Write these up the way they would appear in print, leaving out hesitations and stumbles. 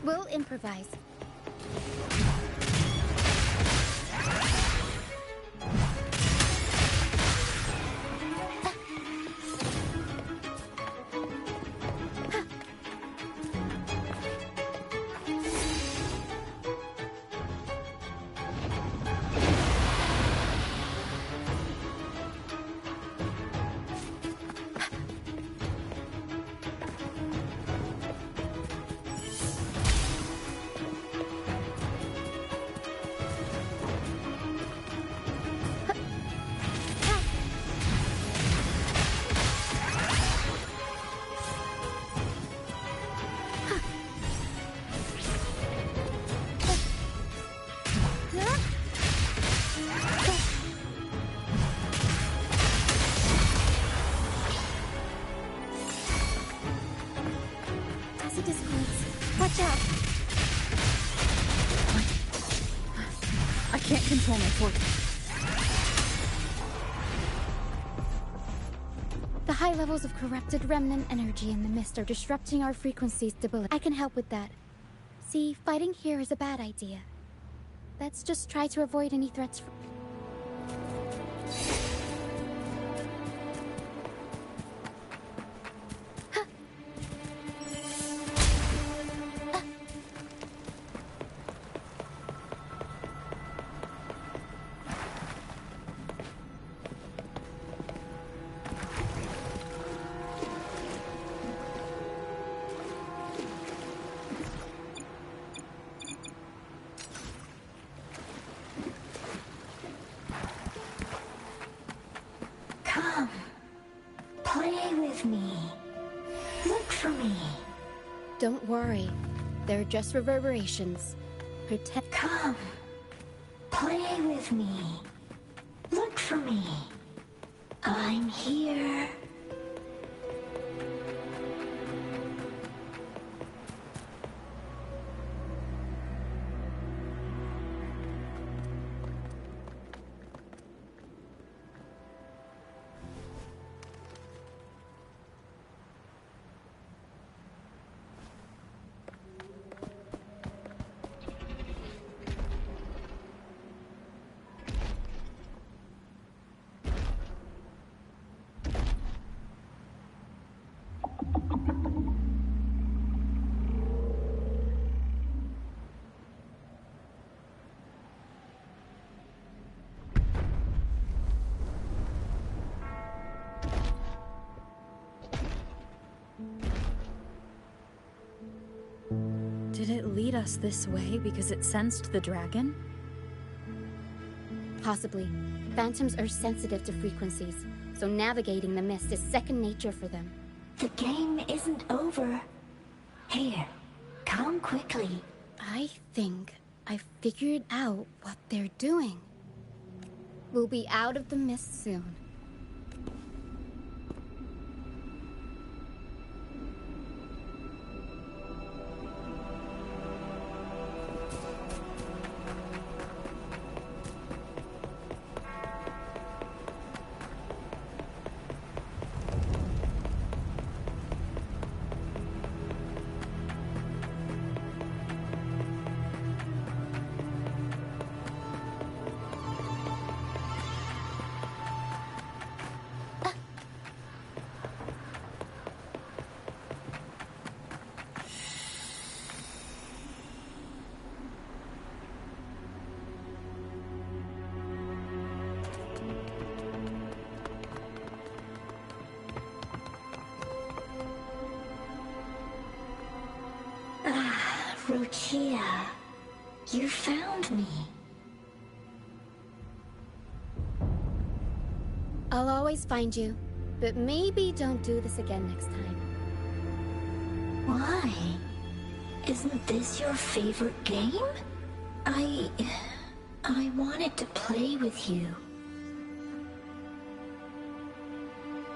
We'll improvise. Watch out! I can't control my fortune. The high levels of corrupted remnant energy in the mist are disrupting our frequency stability. I can help with that. See, fighting here is a bad idea. Let's just try to avoid any threats from... Come, play with me. Look for me. Don't worry. They're just reverberations. Protect... Come, play with me. Look for me. I'm here. Did it lead us this way because it sensed the dragon? Possibly. Phantoms are sensitive to frequencies, so navigating the mist is second nature for them. The game isn't over. Here, come quickly. I think I figured out what they're doing. We'll be out of the mist soon. Rochia, you found me. I'll always find you, but maybe don't do this again next time. Why? Isn't this your favorite game? I wanted to play with you.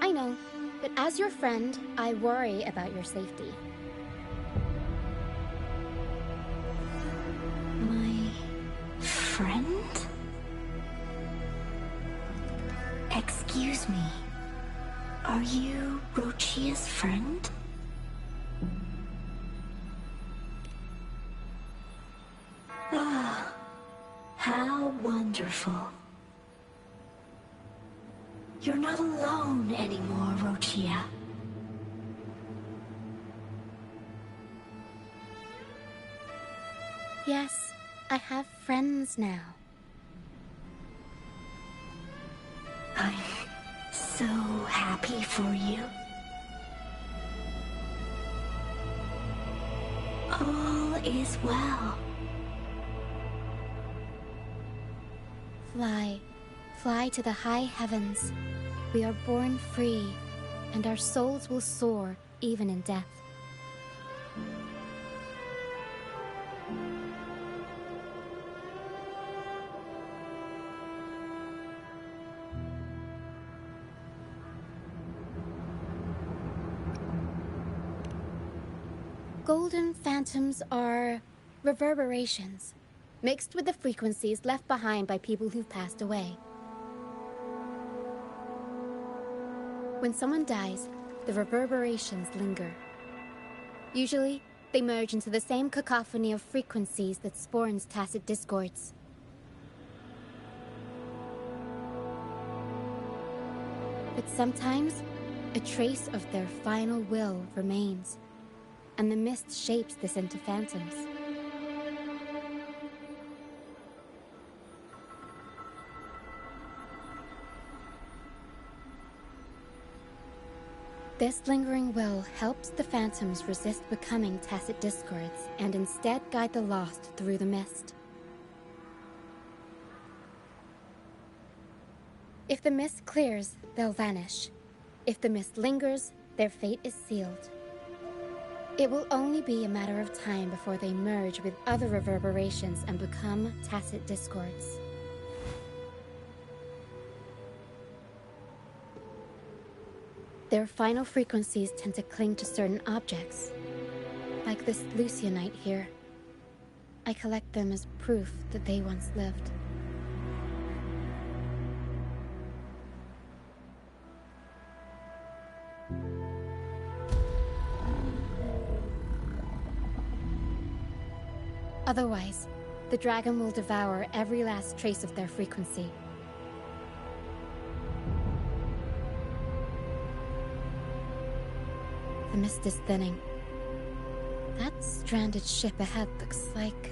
I know, but as your friend, I worry about your safety. Friend? Excuse me. Are you Rochia's friend? How wonderful. You're not alone anymore, Rochia. Yes, I have friends now. I'm so happy for you. All is well. Fly. Fly to the high heavens. We are born free, and our souls will soar even in death. Golden phantoms are reverberations, mixed with the frequencies left behind by people who've passed away. When someone dies, the reverberations linger. Usually, they merge into the same cacophony of frequencies that spawns tacit discords. But sometimes, a trace of their final will remains, and the mist shapes this into phantoms. This lingering will helps the phantoms resist becoming tacit discords and instead guide the lost through the mist. If the mist clears, they'll vanish. If the mist lingers, their fate is sealed. It will only be a matter of time before they merge with other reverberations and become tacit discords. Their final frequencies tend to cling to certain objects, like this Lucianite here. I collect them as proof that they once lived. Otherwise, the dragon will devour every last trace of their frequency. The mist is thinning. That stranded ship ahead looks like...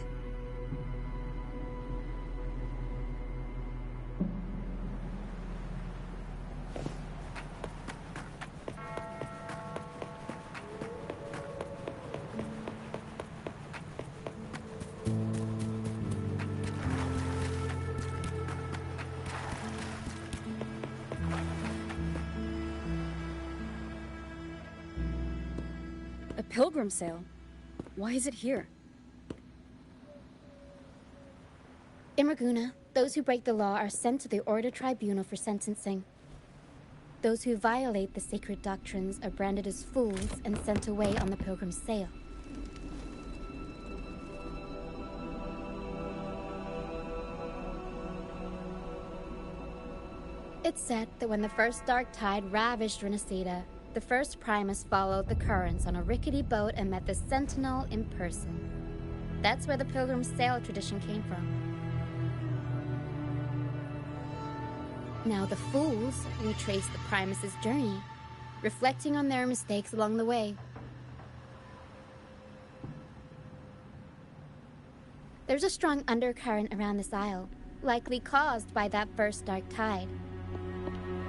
A pilgrim sale? Why is it here? In Raguna, those who break the law are sent to the Order Tribunal for sentencing. Those who violate the sacred doctrines are branded as fools and sent away on the pilgrim sale. It's said that when the first dark tide ravaged Renacida, the first Primus followed the currents on a rickety boat and met the Sentinel in person. That's where the pilgrim sail tradition came from. Now the fools retrace the Primus's journey, reflecting on their mistakes along the way. There's a strong undercurrent around this isle, likely caused by that first dark tide.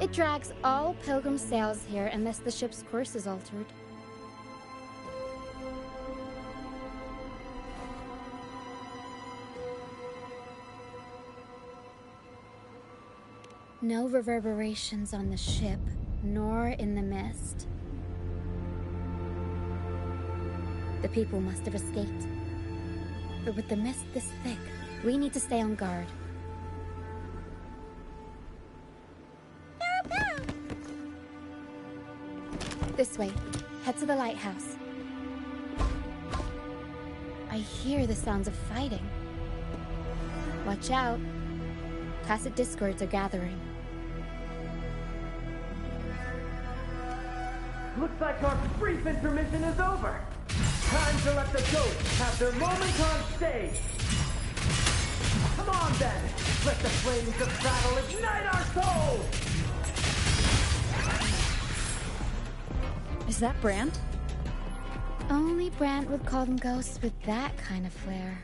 It drags all pilgrim sails here unless the ship's course is altered. No reverberations on the ship, nor in the mist. The people must have escaped. But with the mist this thick, we need to stay on guard. This way. Head to the lighthouse. I hear the sounds of fighting. Watch out. Tacit discords are gathering. Looks like our brief intermission is over. Time to let the ghosts have their moment on stage. Come on then! Let the flames of battle ignite our souls! Is that Brant? Only Brant would call them ghosts with that kind of flair.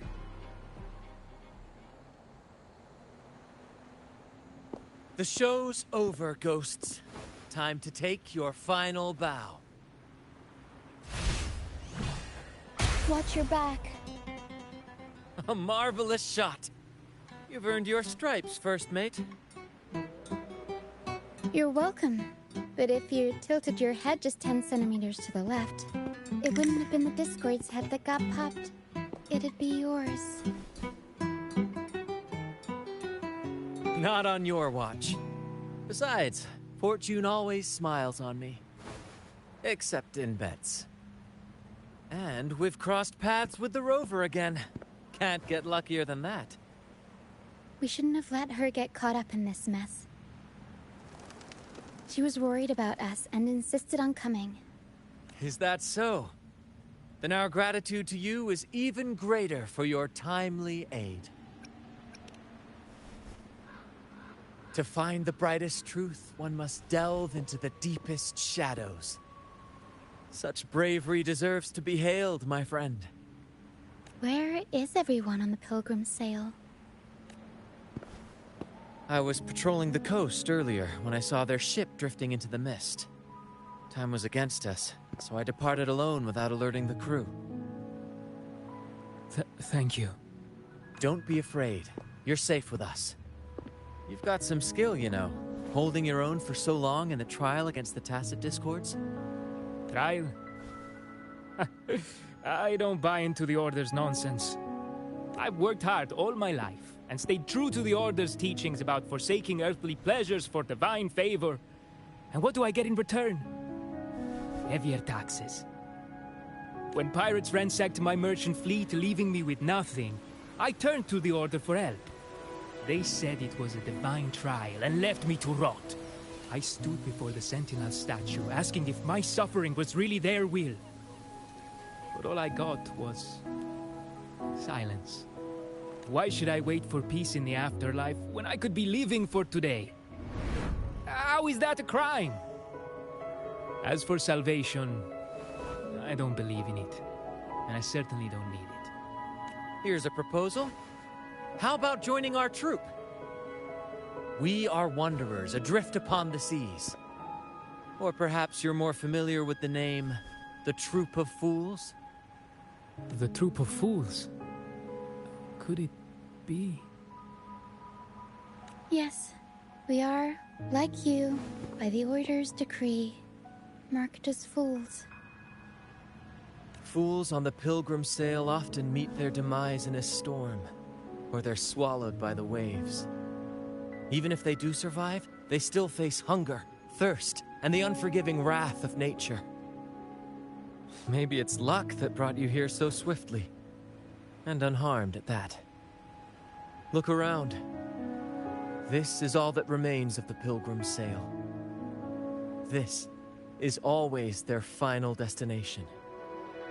The show's over, ghosts. Time to take your final bow. Watch your back. A marvelous shot. You've earned your stripes, first mate. You're welcome. But if you tilted your head just 10 centimeters to the left, it wouldn't have been the Discord's head that got popped. It'd be yours. Not on your watch. Besides, fortune always smiles on me. Except in bets. And we've crossed paths with the rover again. Can't get luckier than that. We shouldn't have let her get caught up in this mess. She was worried about us and insisted on coming. Is that so? Then our gratitude to you is even greater for your timely aid. To find the brightest truth, one must delve into the deepest shadows. Such bravery deserves to be hailed, my friend. Where is everyone on the Pilgrim's sail? I was patrolling the coast earlier when I saw their ship drifting into the mist. Time was against us, so I departed alone without alerting the crew. Thank you. Don't be afraid. You're safe with us. You've got some skill, you know, holding your own for so long in the trial against the Tacit Discords. Trial? I don't buy into the Order's nonsense. I've worked hard all my life and stayed true to the Order's teachings about forsaking earthly pleasures for divine favor. And what do I get in return? Heavier taxes. When pirates ransacked my merchant fleet, leaving me with nothing, I turned to the Order for help. They said it was a divine trial and left me to rot. I stood before the Sentinel statue, asking if my suffering was really their will. But all I got was silence. Why should I wait for peace in the afterlife when I could be living for today? How is that a crime? As for salvation, I don't believe in it. And I certainly don't need it. Here's a proposal. How about joining our troop? We are wanderers adrift upon the seas. Or perhaps you're more familiar with the name, the Troop of Fools? The Troop of Fools? Could it be? Yes, we are, like you, by the Order's decree, marked as fools. Fools on the pilgrim sail often meet their demise in a storm, or they're swallowed by the waves. Even if they do survive, they still face hunger, thirst, and the unforgiving wrath of nature. Maybe it's luck that brought you here so swiftly, and unharmed at that. Look around. This is all that remains of the pilgrim's sail. This is always their final destination,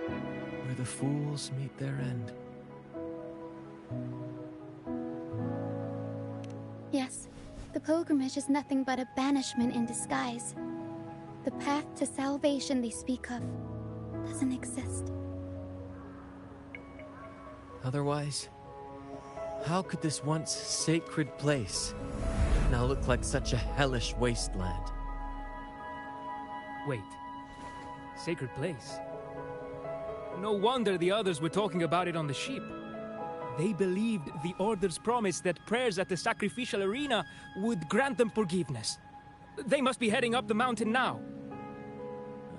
where the fools meet their end. Yes, the pilgrimage is nothing but a banishment in disguise. The path to salvation they speak of doesn't exist. Otherwise, how could this once sacred place now look like such a hellish wasteland? Wait. Sacred place? No wonder the others were talking about it on the ship. They believed the Order's promise that prayers at the sacrificial arena would grant them forgiveness. They must be heading up the mountain now.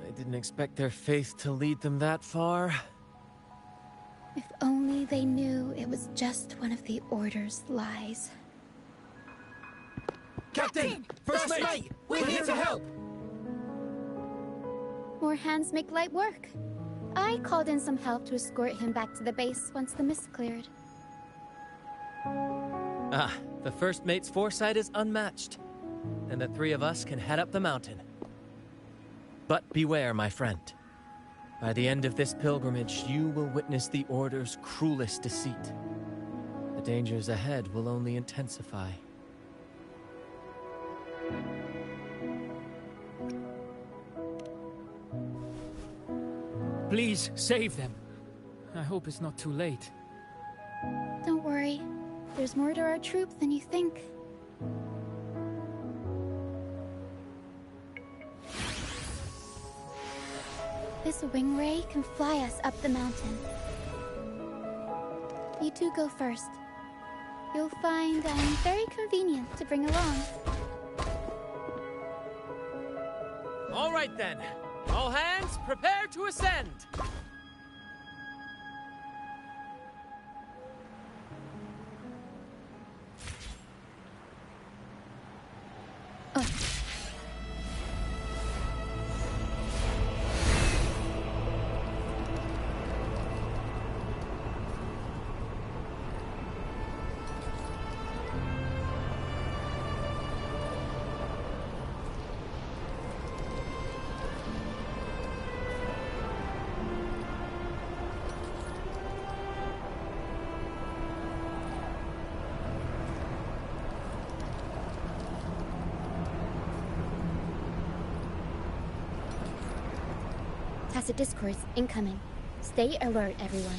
I didn't expect their faith to lead them that far. If only they knew it was just one of the Order's lies. Captain! First mate! We're here to help! More hands make light work. I called in some help to escort him back to the base once the mist cleared. Ah, the first mate's foresight is unmatched, and the three of us can head up the mountain. But beware, my friend. By the end of this pilgrimage, you will witness the Order's cruelest deceit. The dangers ahead will only intensify. Please, save them. I hope it's not too late. Don't worry. There's more to our troop than you think. This wing ray can fly us up the mountain. You two go first. You'll find I'm very convenient to bring along. All right then. All hands, prepare to ascend! Tacit discourse incoming. Stay alert, everyone.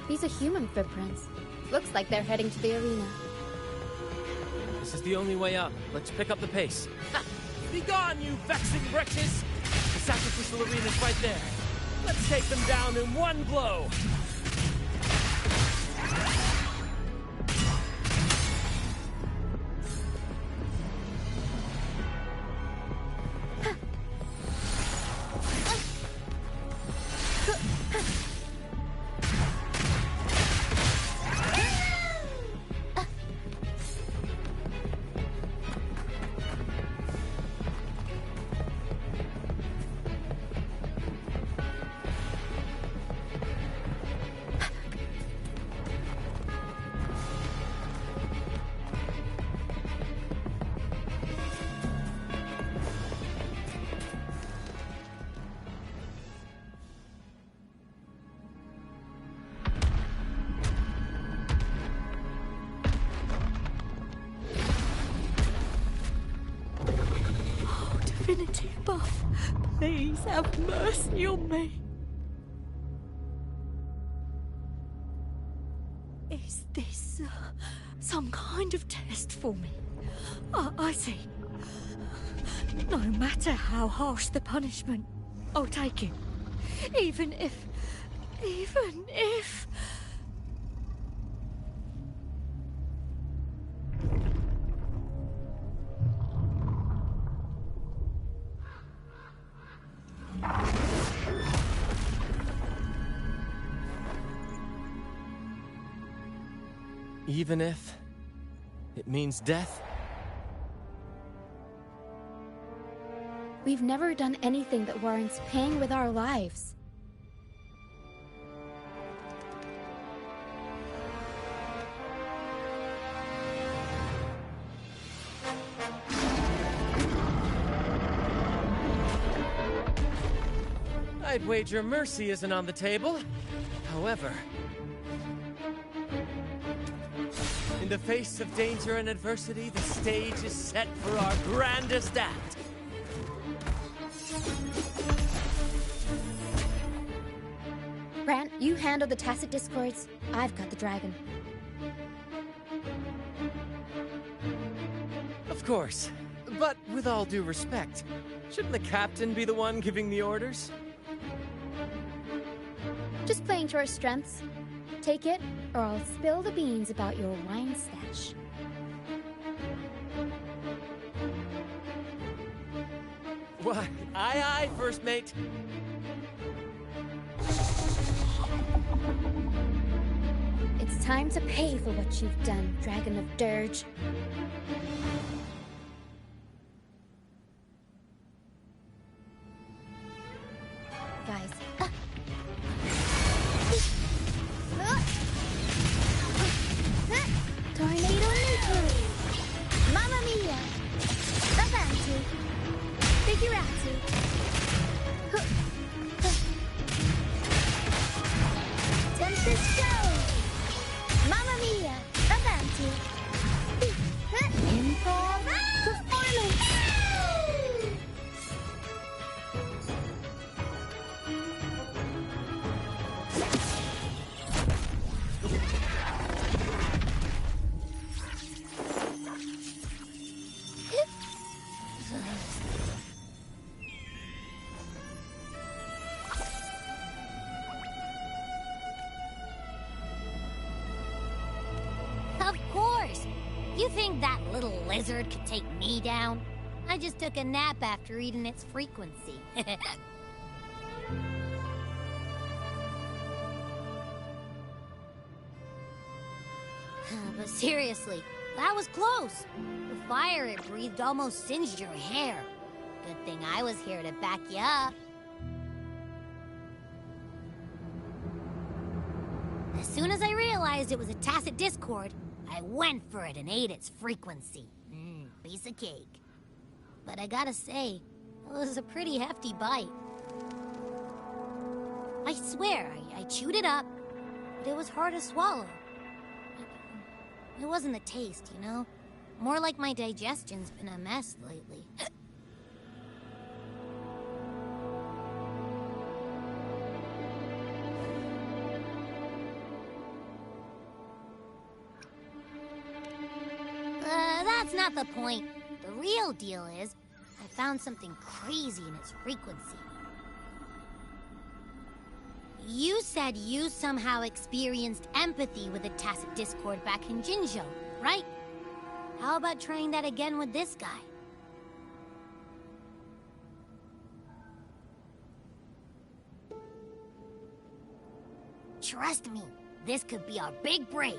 These are human footprints. Looks like they're heading to the arena. This is the only way up. Let's pick up the pace. Ha! Be gone, you vexing wretches! The sacrificial arena's right there. Let's take them down in one blow! Divinity above, please have mercy on me. Is this some kind of test for me? I see. No matter how harsh the punishment, I'll take it. Even if... Even if it means death? We've never done anything that warrants paying with our lives. I'd wager mercy isn't on the table. However, in the face of danger and adversity, the stage is set for our grandest act. Brant, you handle the tacit discords. I've got the dragon. Of course. But with all due respect, shouldn't the captain be the one giving the orders? Just playing to our strengths. Take it, or I'll spill the beans about your wine stash. Why, aye, first mate. It's time to pay for what you've done, Dragon of Dirge. Guys. Tornado nucleus! Mamma mia! Avanti! Figurati! Tempest show! Mamma mia! Avanti! Improv performance! Of course! You think that little lizard could take me down? I just took a nap after eating its frequency. But seriously, that was close. The fire it breathed almost singed your hair. Good thing I was here to back you up. As soon as I realized it was a tacit discord, I went for it and ate its frequency. Piece of cake. But I gotta say, it was a pretty hefty bite. I swear, I chewed it up, but it was hard to swallow. It wasn't the taste, you know? More like my digestion's been a mess lately. That's not the point. The real deal is, I found something crazy in its frequency. You said you somehow experienced empathy with the tacit discord back in Jinzhou, right? How about trying that again with this guy? Trust me, this could be our big break.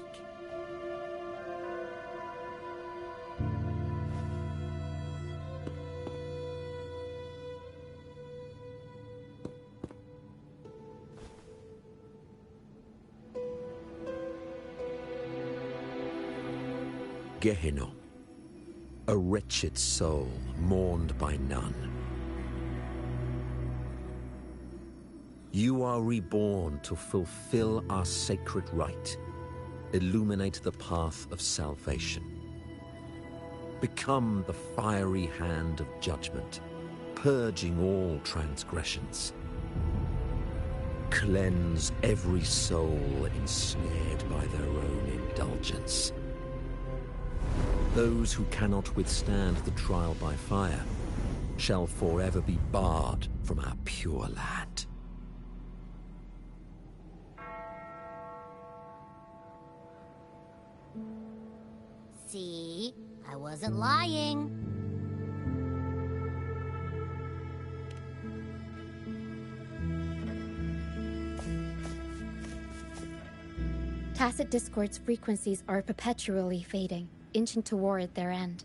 Gehenna, a wretched soul mourned by none. You are reborn to fulfill our sacred rite, illuminate the path of salvation. Become the fiery hand of judgment, purging all transgressions. Cleanse every soul ensnared by their own indulgence. Those who cannot withstand the trial by fire shall forever be barred from our pure land. See? I wasn't lying. Tacit Discord's frequencies are perpetually fading, inching toward their end.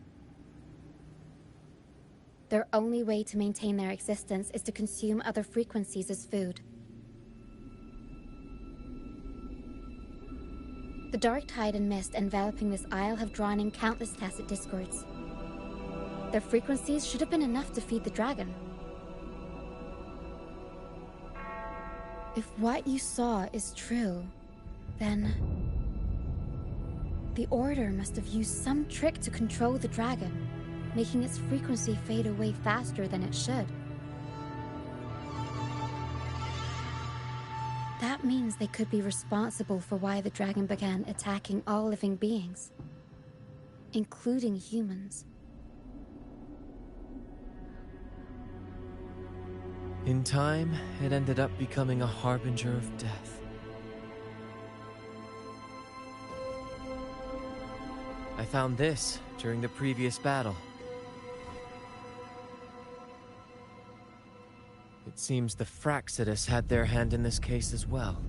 Their only way to maintain their existence is to consume other frequencies as food. The dark tide and mist enveloping this isle have drawn in countless Tacit Discords. Their frequencies should have been enough to feed the dragon. If what you saw is true, then the Order must have used some trick to control the dragon, making its frequency fade away faster than it should. That means they could be responsible for why the dragon began attacking all living beings, including humans. In time, it ended up becoming a harbinger of death. I found this during the previous battle. It seems the Fraxidus had their hand in this case as well.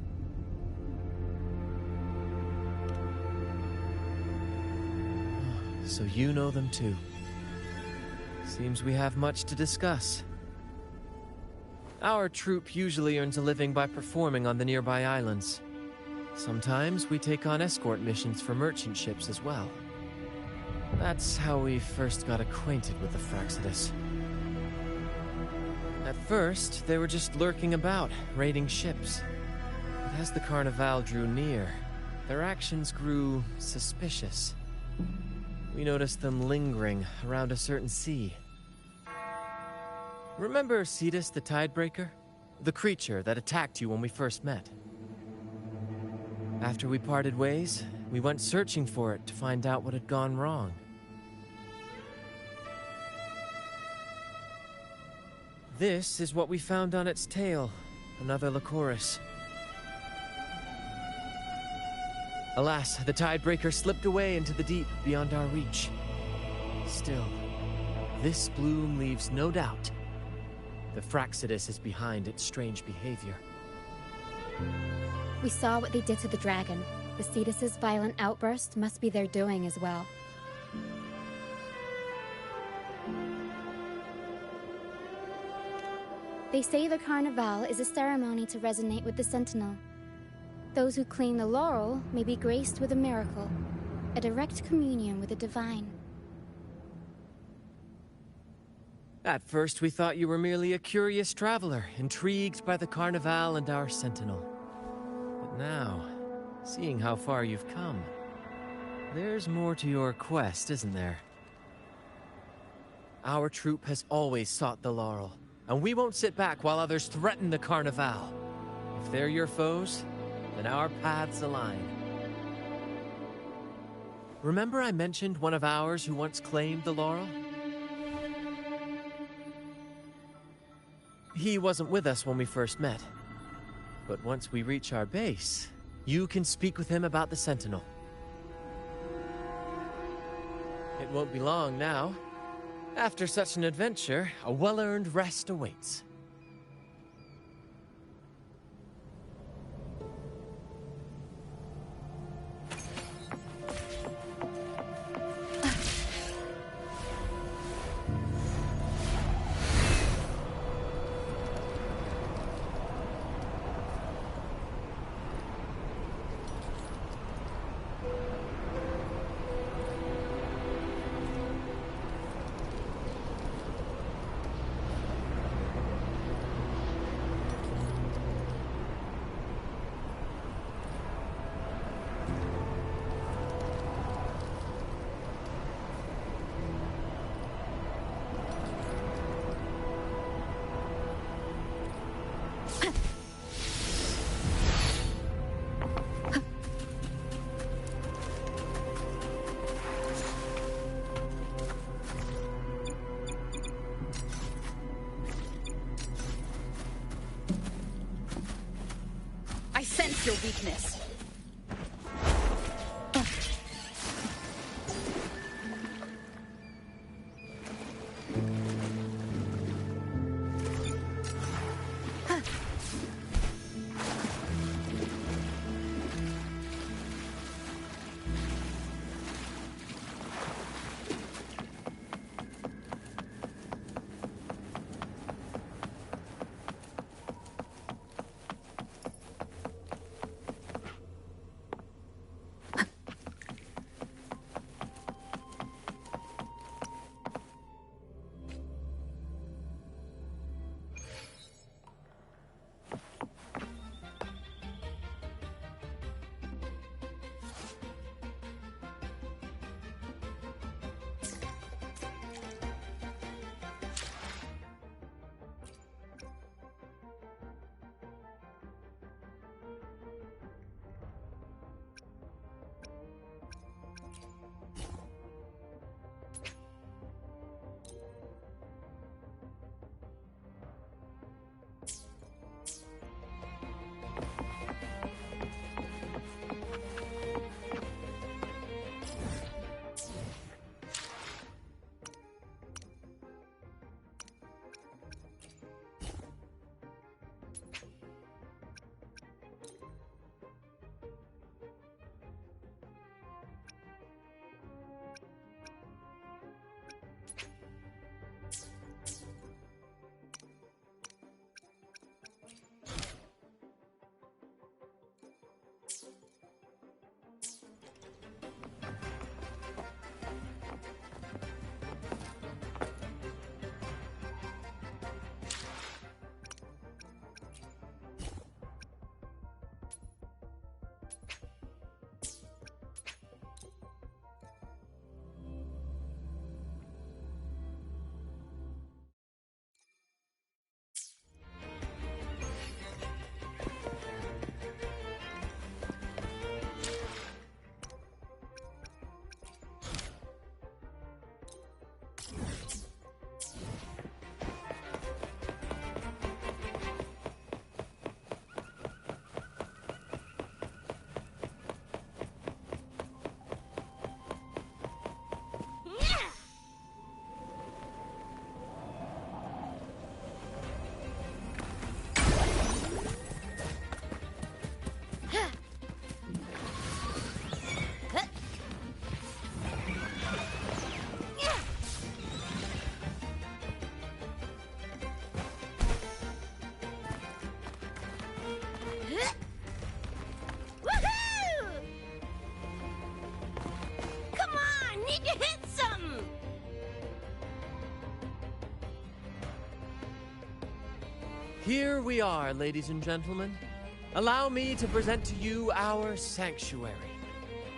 So you know them too. Seems we have much to discuss. Our troop usually earns a living by performing on the nearby islands. Sometimes we take on escort missions for merchant ships as well. That's how we first got acquainted with the Fraxidus. At first, they were just lurking about, raiding ships. But as the Carnival drew near, their actions grew suspicious. We noticed them lingering around a certain sea. Remember Cetus the Tidebreaker? The creature that attacked you when we first met? After we parted ways, we went searching for it to find out what had gone wrong. This is what we found on its tail, another Lycoris. Alas, the Tidebreaker slipped away into the deep beyond our reach. Still, this bloom leaves no doubt. The Fraxidus is behind its strange behavior. We saw what they did to the dragon. The Cetus's violent outburst must be their doing as well. They say the Carnival is a ceremony to resonate with the Sentinel. Those who claim the laurel may be graced with a miracle, a direct communion with the divine. At first, we thought you were merely a curious traveler, intrigued by the Carnival and our Sentinel. But now, seeing how far you've come, there's more to your quest, isn't there? Our troop has always sought the laurel, and we won't sit back while others threaten the Carnival. If they're your foes, then our paths align. Remember I mentioned one of ours who once claimed the laurel? He wasn't with us when we first met. But once we reach our base, you can speak with him about the Sentinel. It won't be long now. After such an adventure, a well-earned rest awaits. I sense your weakness. Here we are, ladies and gentlemen. Allow me to present to you our sanctuary.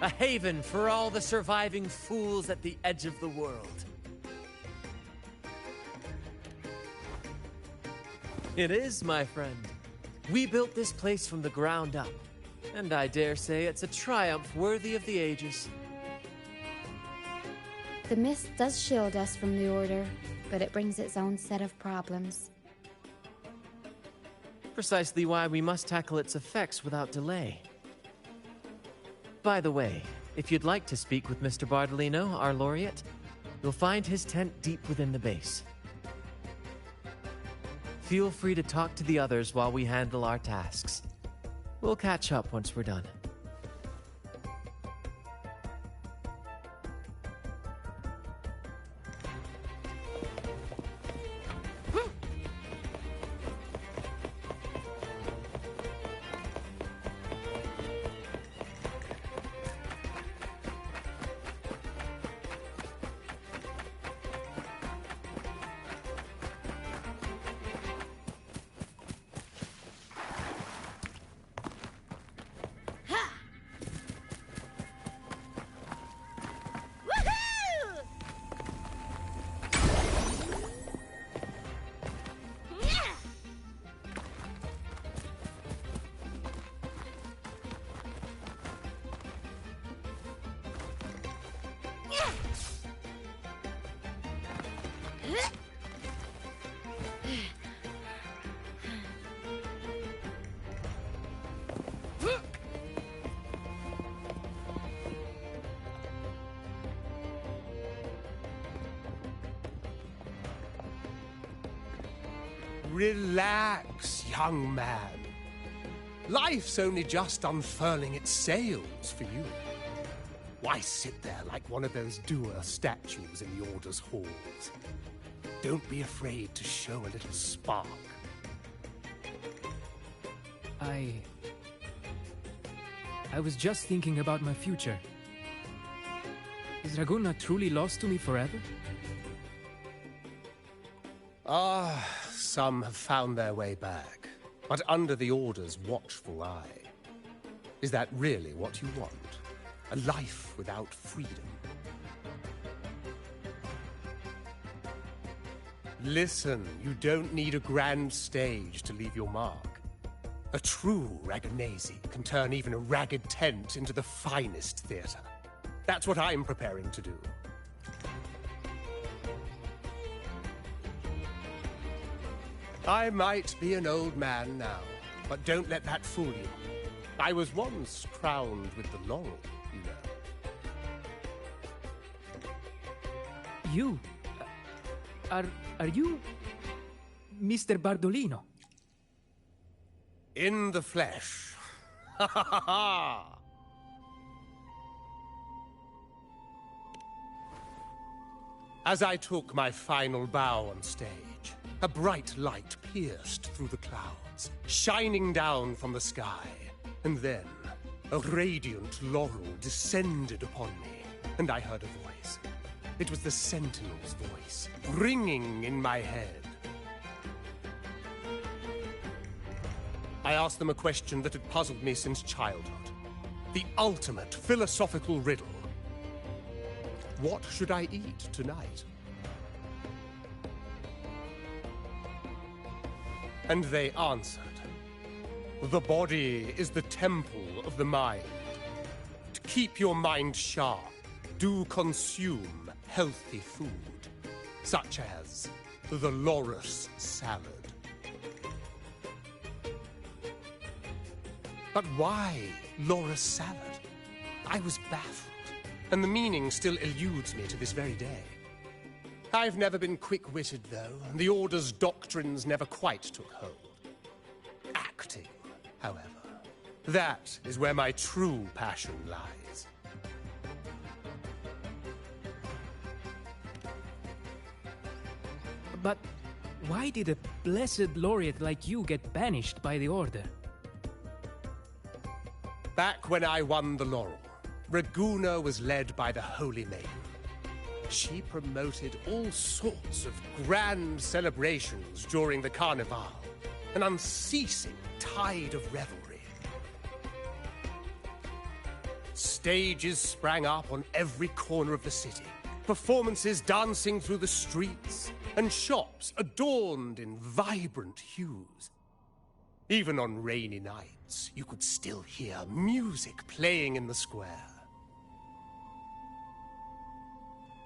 A haven for all the surviving fools at the edge of the world. It is, my friend. We built this place from the ground up, and I dare say it's a triumph worthy of the ages. The mist does shield us from the Order, but it brings its own set of problems. Precisely why we must tackle its effects without delay. By the way, if you'd like to speak with Mr. Bardolino, our laureate, you'll find his tent deep within the base. Feel free to talk to the others while we handle our tasks. We'll catch up once we're done. Relax, young man. Life's only just unfurling its sails for you. Why sit there like one of those dour statues in the Order's halls? Don't be afraid to show a little spark. I was just thinking about my future. Is Raguna truly lost to me forever? Some have found their way back, but under the Order's watchful eye. Is that really what you want? A life without freedom? Listen, you don't need a grand stage to leave your mark. A true Ragonese can turn even a ragged tent into the finest theater. That's what I'm preparing to do. I might be an old man now, but don't let that fool you. I was once crowned with the laurel, you know. You? Are you Mr. Bardolino? In the flesh. Ha ha ha ha! As I took my final bow on stage, a bright light pierced through the clouds, shining down from the sky. And then, a radiant laurel descended upon me, and I heard a voice. It was the Sentinel's voice, ringing in my head. I asked them a question that had puzzled me since childhood. The ultimate philosophical riddle. What should I eat tonight? And they answered. The body is the temple of the mind. To keep your mind sharp, do consume healthy food, such as the Loris salad. But why Loris salad? I was baffled, and the meaning still eludes me to this very day. I've never been quick-witted, though. The Order's doctrines never quite took hold. Acting, however, that is where my true passion lies. But why did a blessed laureate like you get banished by the Order? Back when I won the laurel, Raguna was led by the Holy Maiden. She promoted all sorts of grand celebrations during the Carnival. an unceasing tide of revelry. Stages sprang up on every corner of the city, performances dancing through the streets, and shops adorned in vibrant hues. Even on rainy nights, you could still hear music playing in the square.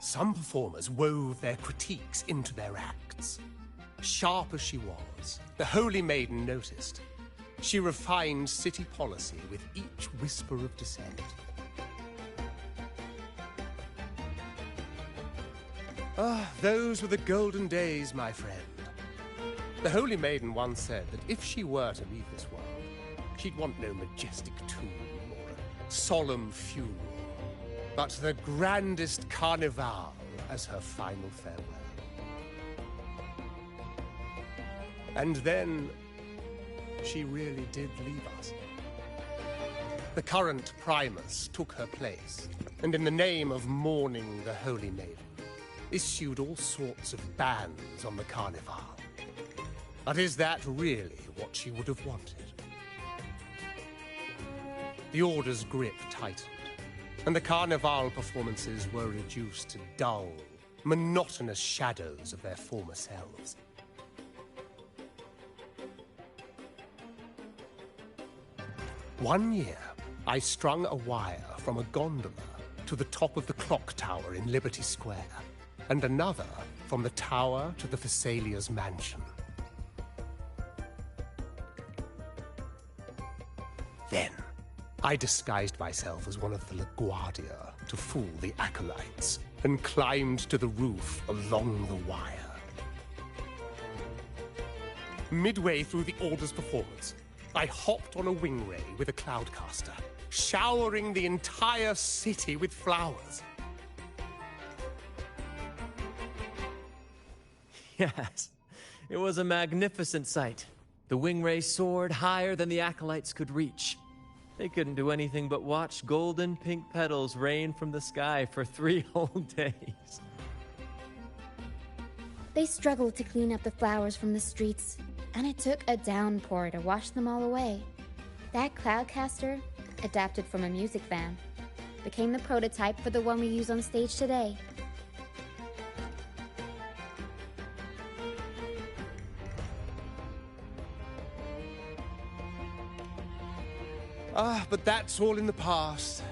Some performers wove their critiques into their acts. Sharp as she was, the Holy Maiden noticed. She refined city policy with each whisper of dissent. Ah, those were the golden days, my friend. The Holy Maiden once said that if she were to leave this world, she'd want no majestic tomb or a solemn funeral, but the grandest carnival as her final farewell. And then, she really did leave us. The current Primus took her place, and in the name of mourning the Holy Maiden, issued all sorts of bans on the carnival. But is that really what she would have wanted? The Order's grip tightened, and the carnival performances were reduced to dull, monotonous shadows of their former selves. One year, I strung a wire from a gondola to the top of the clock tower in Liberty Square, and another from the tower to the Thessalia's mansion. Then, I disguised myself as one of the LaGuardia to fool the acolytes, and climbed to the roof along the wire. Midway through the Order's performance, I hopped on a wing ray with a cloudcaster, showering the entire city with flowers. Yes, it was a magnificent sight. The wingray soared higher than the acolytes could reach. They couldn't do anything but watch golden pink petals rain from the sky for 3 whole days. They struggled to clean up the flowers from the streets, and it took a downpour to wash them all away. That cloudcaster, adapted from a music van, became the prototype for the one we use on stage today. Ah, but that's all in the past.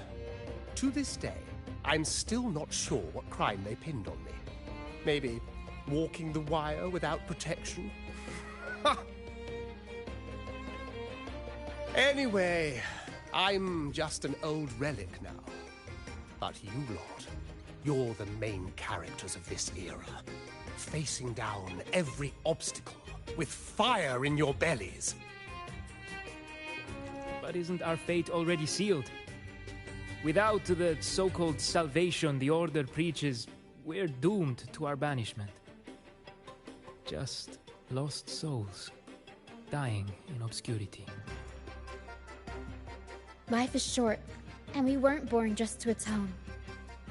To this day, I'm still not sure what crime they pinned on me. Maybe walking the wire without protection? Anyway, I'm just an old relic now. But you lot, you're the main characters of this era, facing down every obstacle with fire in your bellies. But isn't our fate already sealed? Without the so-called salvation the Order preaches, we're doomed to our banishment. Just lost souls, dying in obscurity. Life is short, and we weren't born just to atone.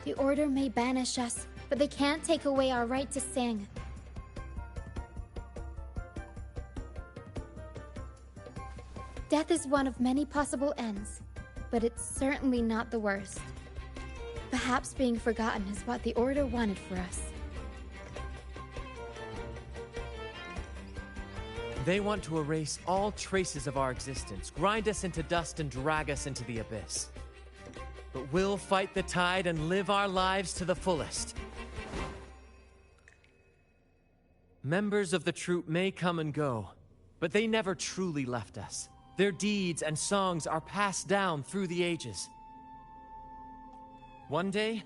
The Order may banish us, but they can't take away our right to sing. Death is one of many possible ends, but it's certainly not the worst. Perhaps being forgotten is what the Order wanted for us. They want to erase all traces of our existence, grind us into dust and drag us into the abyss. But we'll fight the tide and live our lives to the fullest. Members of the troupe may come and go, but they never truly left us. Their deeds and songs are passed down through the ages. One day,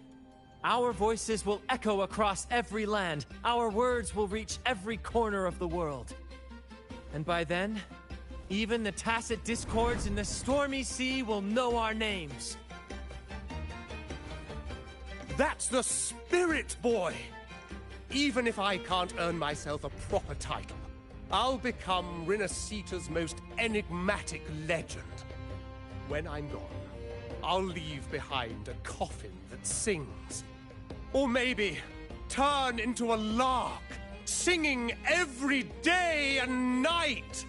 our voices will echo across every land. Our words will reach every corner of the world. And by then, even the tacit discords in the stormy sea will know our names. That's the spirit, boy! Even if I can't earn myself a proper title, I'll become Rinasita's most enigmatic legend. When I'm gone, I'll leave behind a coffin that sings. Or maybe turn into a lark, singing every day and night.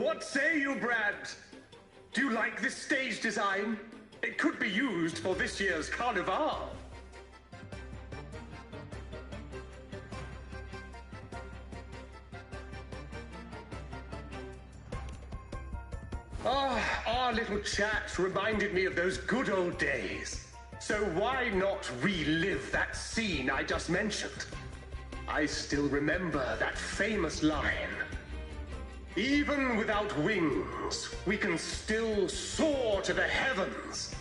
What say you, Brad? Do you like this stage design? It could be used for this year's carnival. Ah, our little chat reminded me of those good old days. So why not relive that scene I just mentioned? I still remember that famous line. Even without wings, we can still soar to the heavens.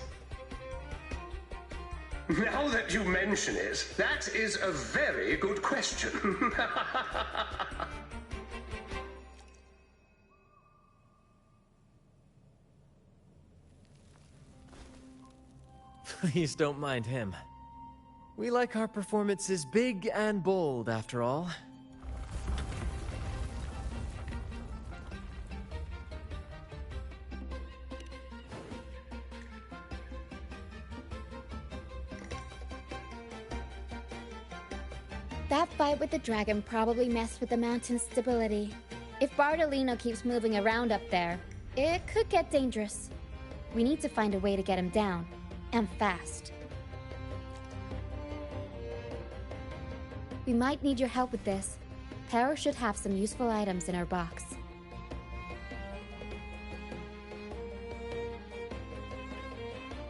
Now that you mention it, that is a very good question. Please don't mind him. We like our performances big and bold, after all. That fight with the dragon probably messed with the mountain's stability. If Bartolino keeps moving around up there, it could get dangerous. We need to find a way to get him down, and fast. We might need your help with this. Pero should have some useful items in her box.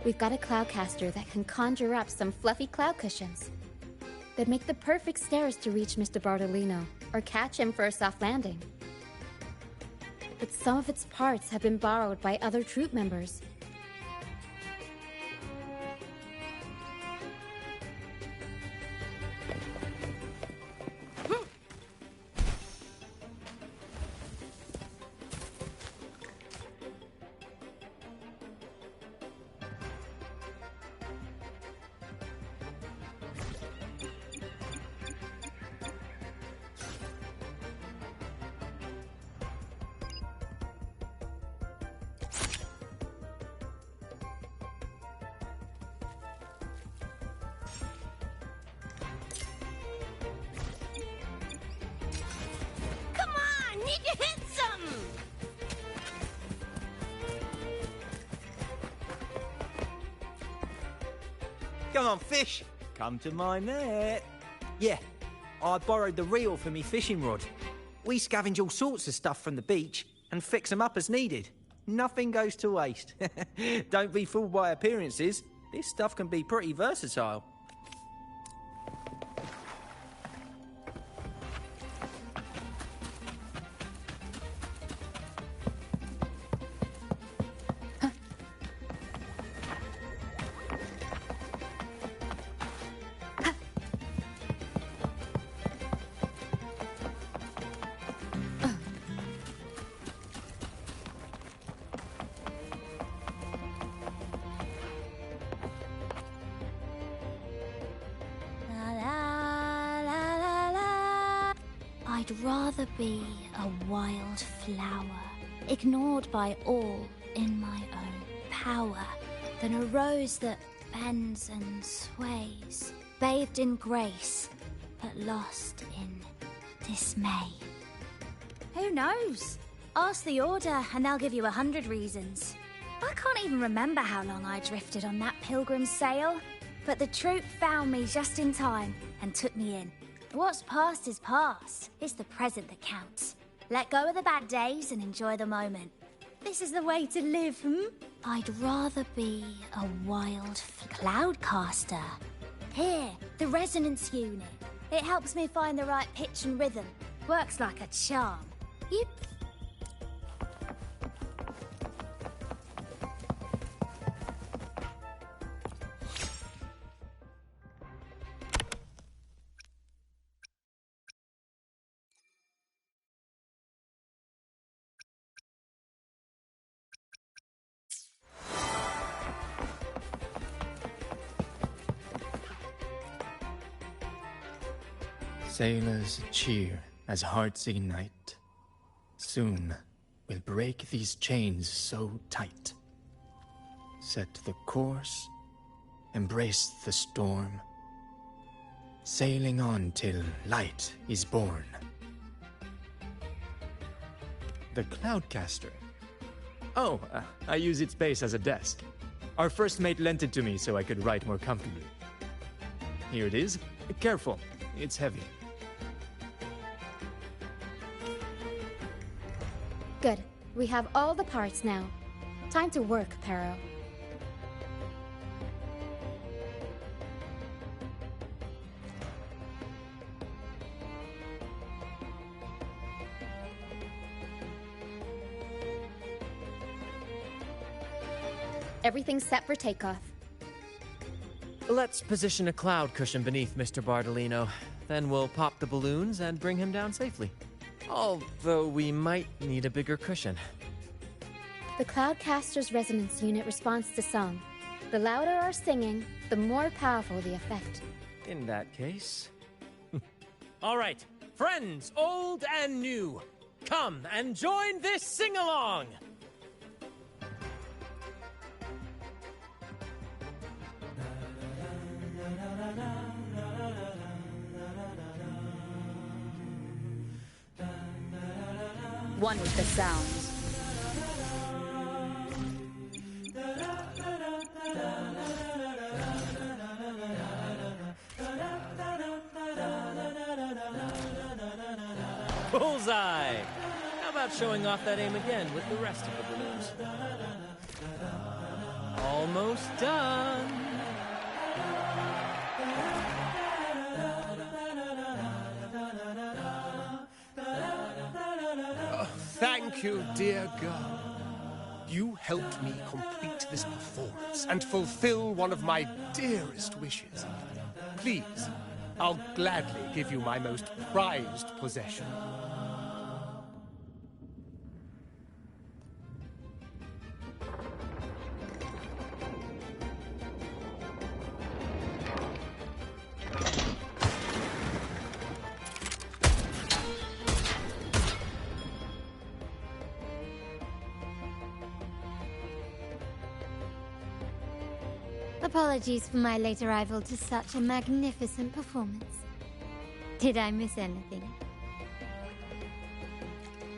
We've got a cloudcaster that can conjure up some fluffy cloud cushions. They'd make the perfect stairs to reach Mr. Bartolino, or catch him for a soft landing. But some of its parts have been borrowed by other troop members. Come on, fish. Come to my net. Yeah, I borrowed the reel for me fishing rod. We scavenge all sorts of stuff from the beach and fix them up as needed. Nothing goes to waste. Don't be fooled by appearances. This stuff can be pretty versatile. I'd rather be a wild flower, ignored by all in my own power, than a rose that bends and sways, bathed in grace, but lost in dismay. Who knows? Ask the Order and they'll give you 100 reasons. I can't even remember how long I drifted on that pilgrim's sail, but the troop found me just in time and took me in. What's past is past. It's the present that counts. Let go of the bad days and enjoy the moment. This is the way to live, I'd rather be a wild cloudcaster. Here, the resonance unit. It helps me find the right pitch and rhythm. Works like a charm. You... Sailors cheer as hearts ignite. Soon we'll break these chains so tight. Set the course, embrace the storm, sailing on till light is born. The Cloudcaster. Oh, I use its base as a desk. Our first mate lent it to me so I could write more comfortably. Here it is. Careful, it's heavy. Good. We have all the parts now. Time to work, Pero. Everything's set for takeoff. Let's position a cloud cushion beneath Mr. Bardolino. Then we'll pop the balloons and bring him down safely. Although we might need a bigger cushion. The Cloudcaster's resonance unit responds to song. The louder our singing, the more powerful the effect. In that case... All right, friends, old and new, come and join this sing-along! One with the sounds. Bullseye! How about showing off that aim again with the rest of the balloons? Almost done! Thank you, dear girl. You helped me complete this performance and fulfill one of my dearest wishes. Please, I'll gladly give you my most prized possession. Apologies for my late arrival to such a magnificent performance. Did I miss anything?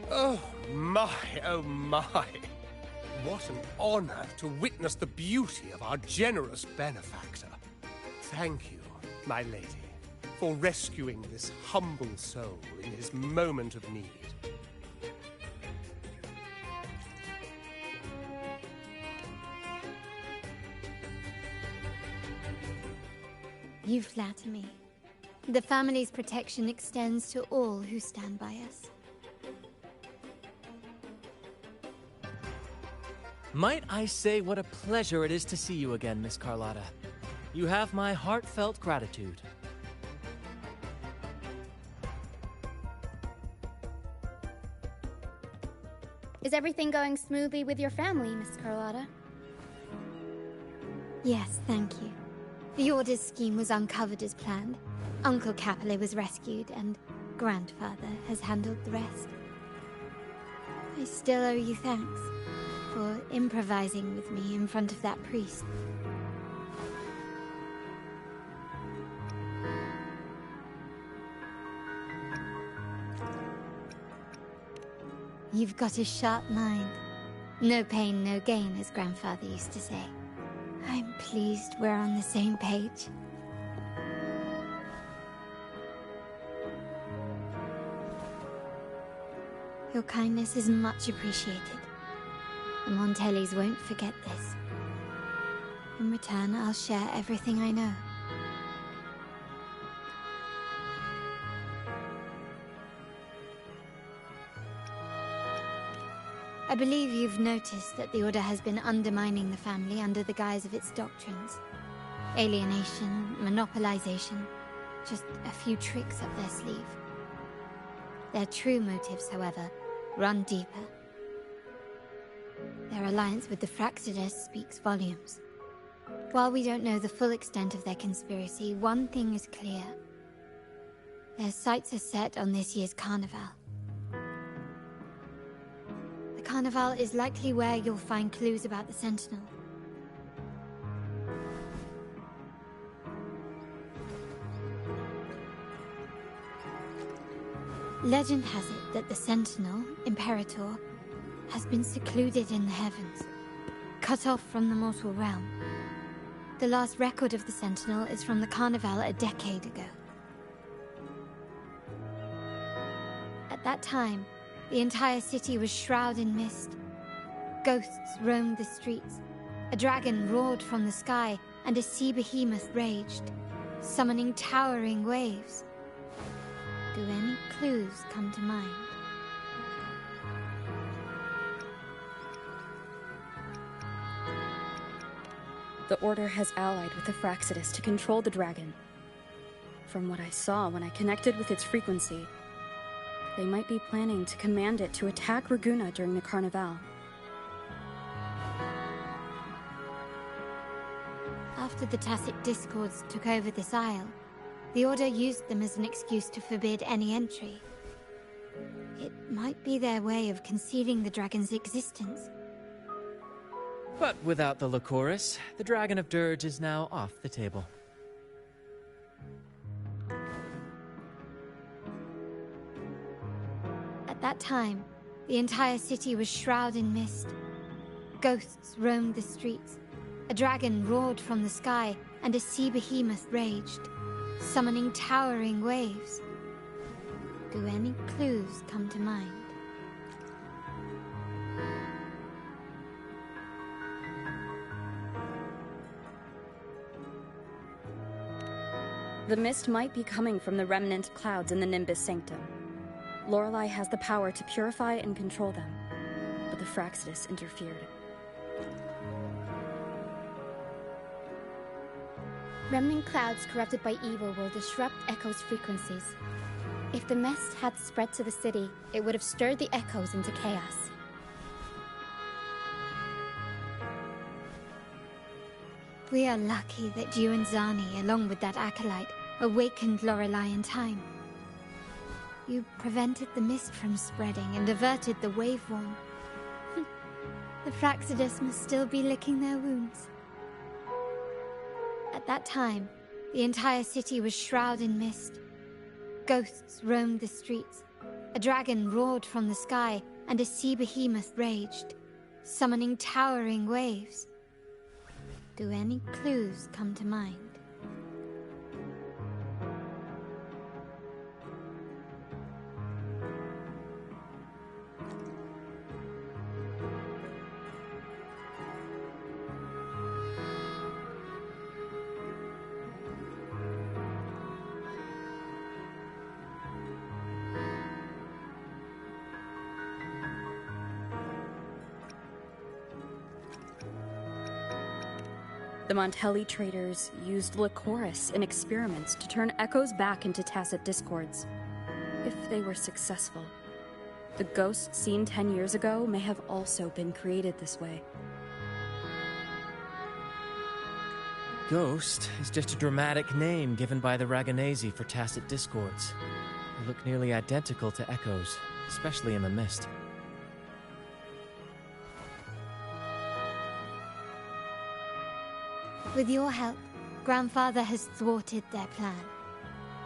Oh my, oh my. What an honor to witness the beauty of our generous benefactor. Thank you, my lady, for rescuing this humble soul in his moment of need. You flatter me. The family's protection extends to all who stand by us. Might I say what a pleasure it is to see you again, Miss Carlotta. You have my heartfelt gratitude. Is everything going smoothly with your family, Miss Carlotta? Yes, thank you. The Order's scheme was uncovered as planned. Uncle Capulet was rescued, and Grandfather has handled the rest. I still owe you thanks for improvising with me in front of that priest. You've got a sharp mind. No pain, no gain, as Grandfather used to say. I'm pleased we're on the same page. Your kindness is much appreciated. The Montellis won't forget this. In return, I'll share everything I know. I believe you've noticed that the Order has been undermining the family under the guise of its doctrines. Alienation, monopolization, just a few tricks up their sleeve. Their true motives, however, run deeper. Their alliance with the Fraxidus speaks volumes. While we don't know the full extent of their conspiracy, one thing is clear. Their sights are set on this year's carnival. The carnival is likely where you'll find clues about the Sentinel. Legend has it that the Sentinel, Imperator, has been secluded in the heavens, cut off from the mortal realm. The last record of the Sentinel is from the Carnival a decade ago. At that time, the entire city was shrouded in mist. Ghosts roamed the streets. A dragon roared from the sky, and a sea behemoth raged, summoning towering waves. Do any clues come to mind? The Order has allied with the Fraxidus to control the dragon. From what I saw when I connected with its frequency, they might be planning to command it to attack Raguna during the Carnival. After the Tacit Discords took over this isle, the Order used them as an excuse to forbid any entry. It might be their way of concealing the dragon's existence. But without the Lycoris, the Dragon of Dirge is now off the table. At that time, the entire city was shrouded in mist. Ghosts roamed the streets. A dragon roared from the sky, and a sea behemoth raged, summoning towering waves. Do any clues come to mind? The mist might be coming from the remnant clouds in the Nimbus Sanctum. Lorelei has the power to purify and control them, but the Fraxidus interfered. Remnant clouds corrupted by evil will disrupt Echo's frequencies. If the mist had spread to the city, it would have stirred the echoes into chaos. We are lucky that you and Zani, along with that acolyte, awakened Lorelei in time. You prevented the mist from spreading and averted the wave-worn. The Fraxidus must still be licking their wounds. At that time, the entire city was shrouded in mist. Ghosts roamed the streets. A dragon roared from the sky, and a sea behemoth raged, summoning towering waves. Do any clues come to mind? The Montelli traders used Lycoris in experiments to turn echoes back into Tacit Discords. If they were successful, the ghosts seen 10 years ago may have also been created this way. Ghost is just a dramatic name given by the Raganesi for Tacit Discords. They look nearly identical to echoes, especially in the mist. With your help, Grandfather has thwarted their plan.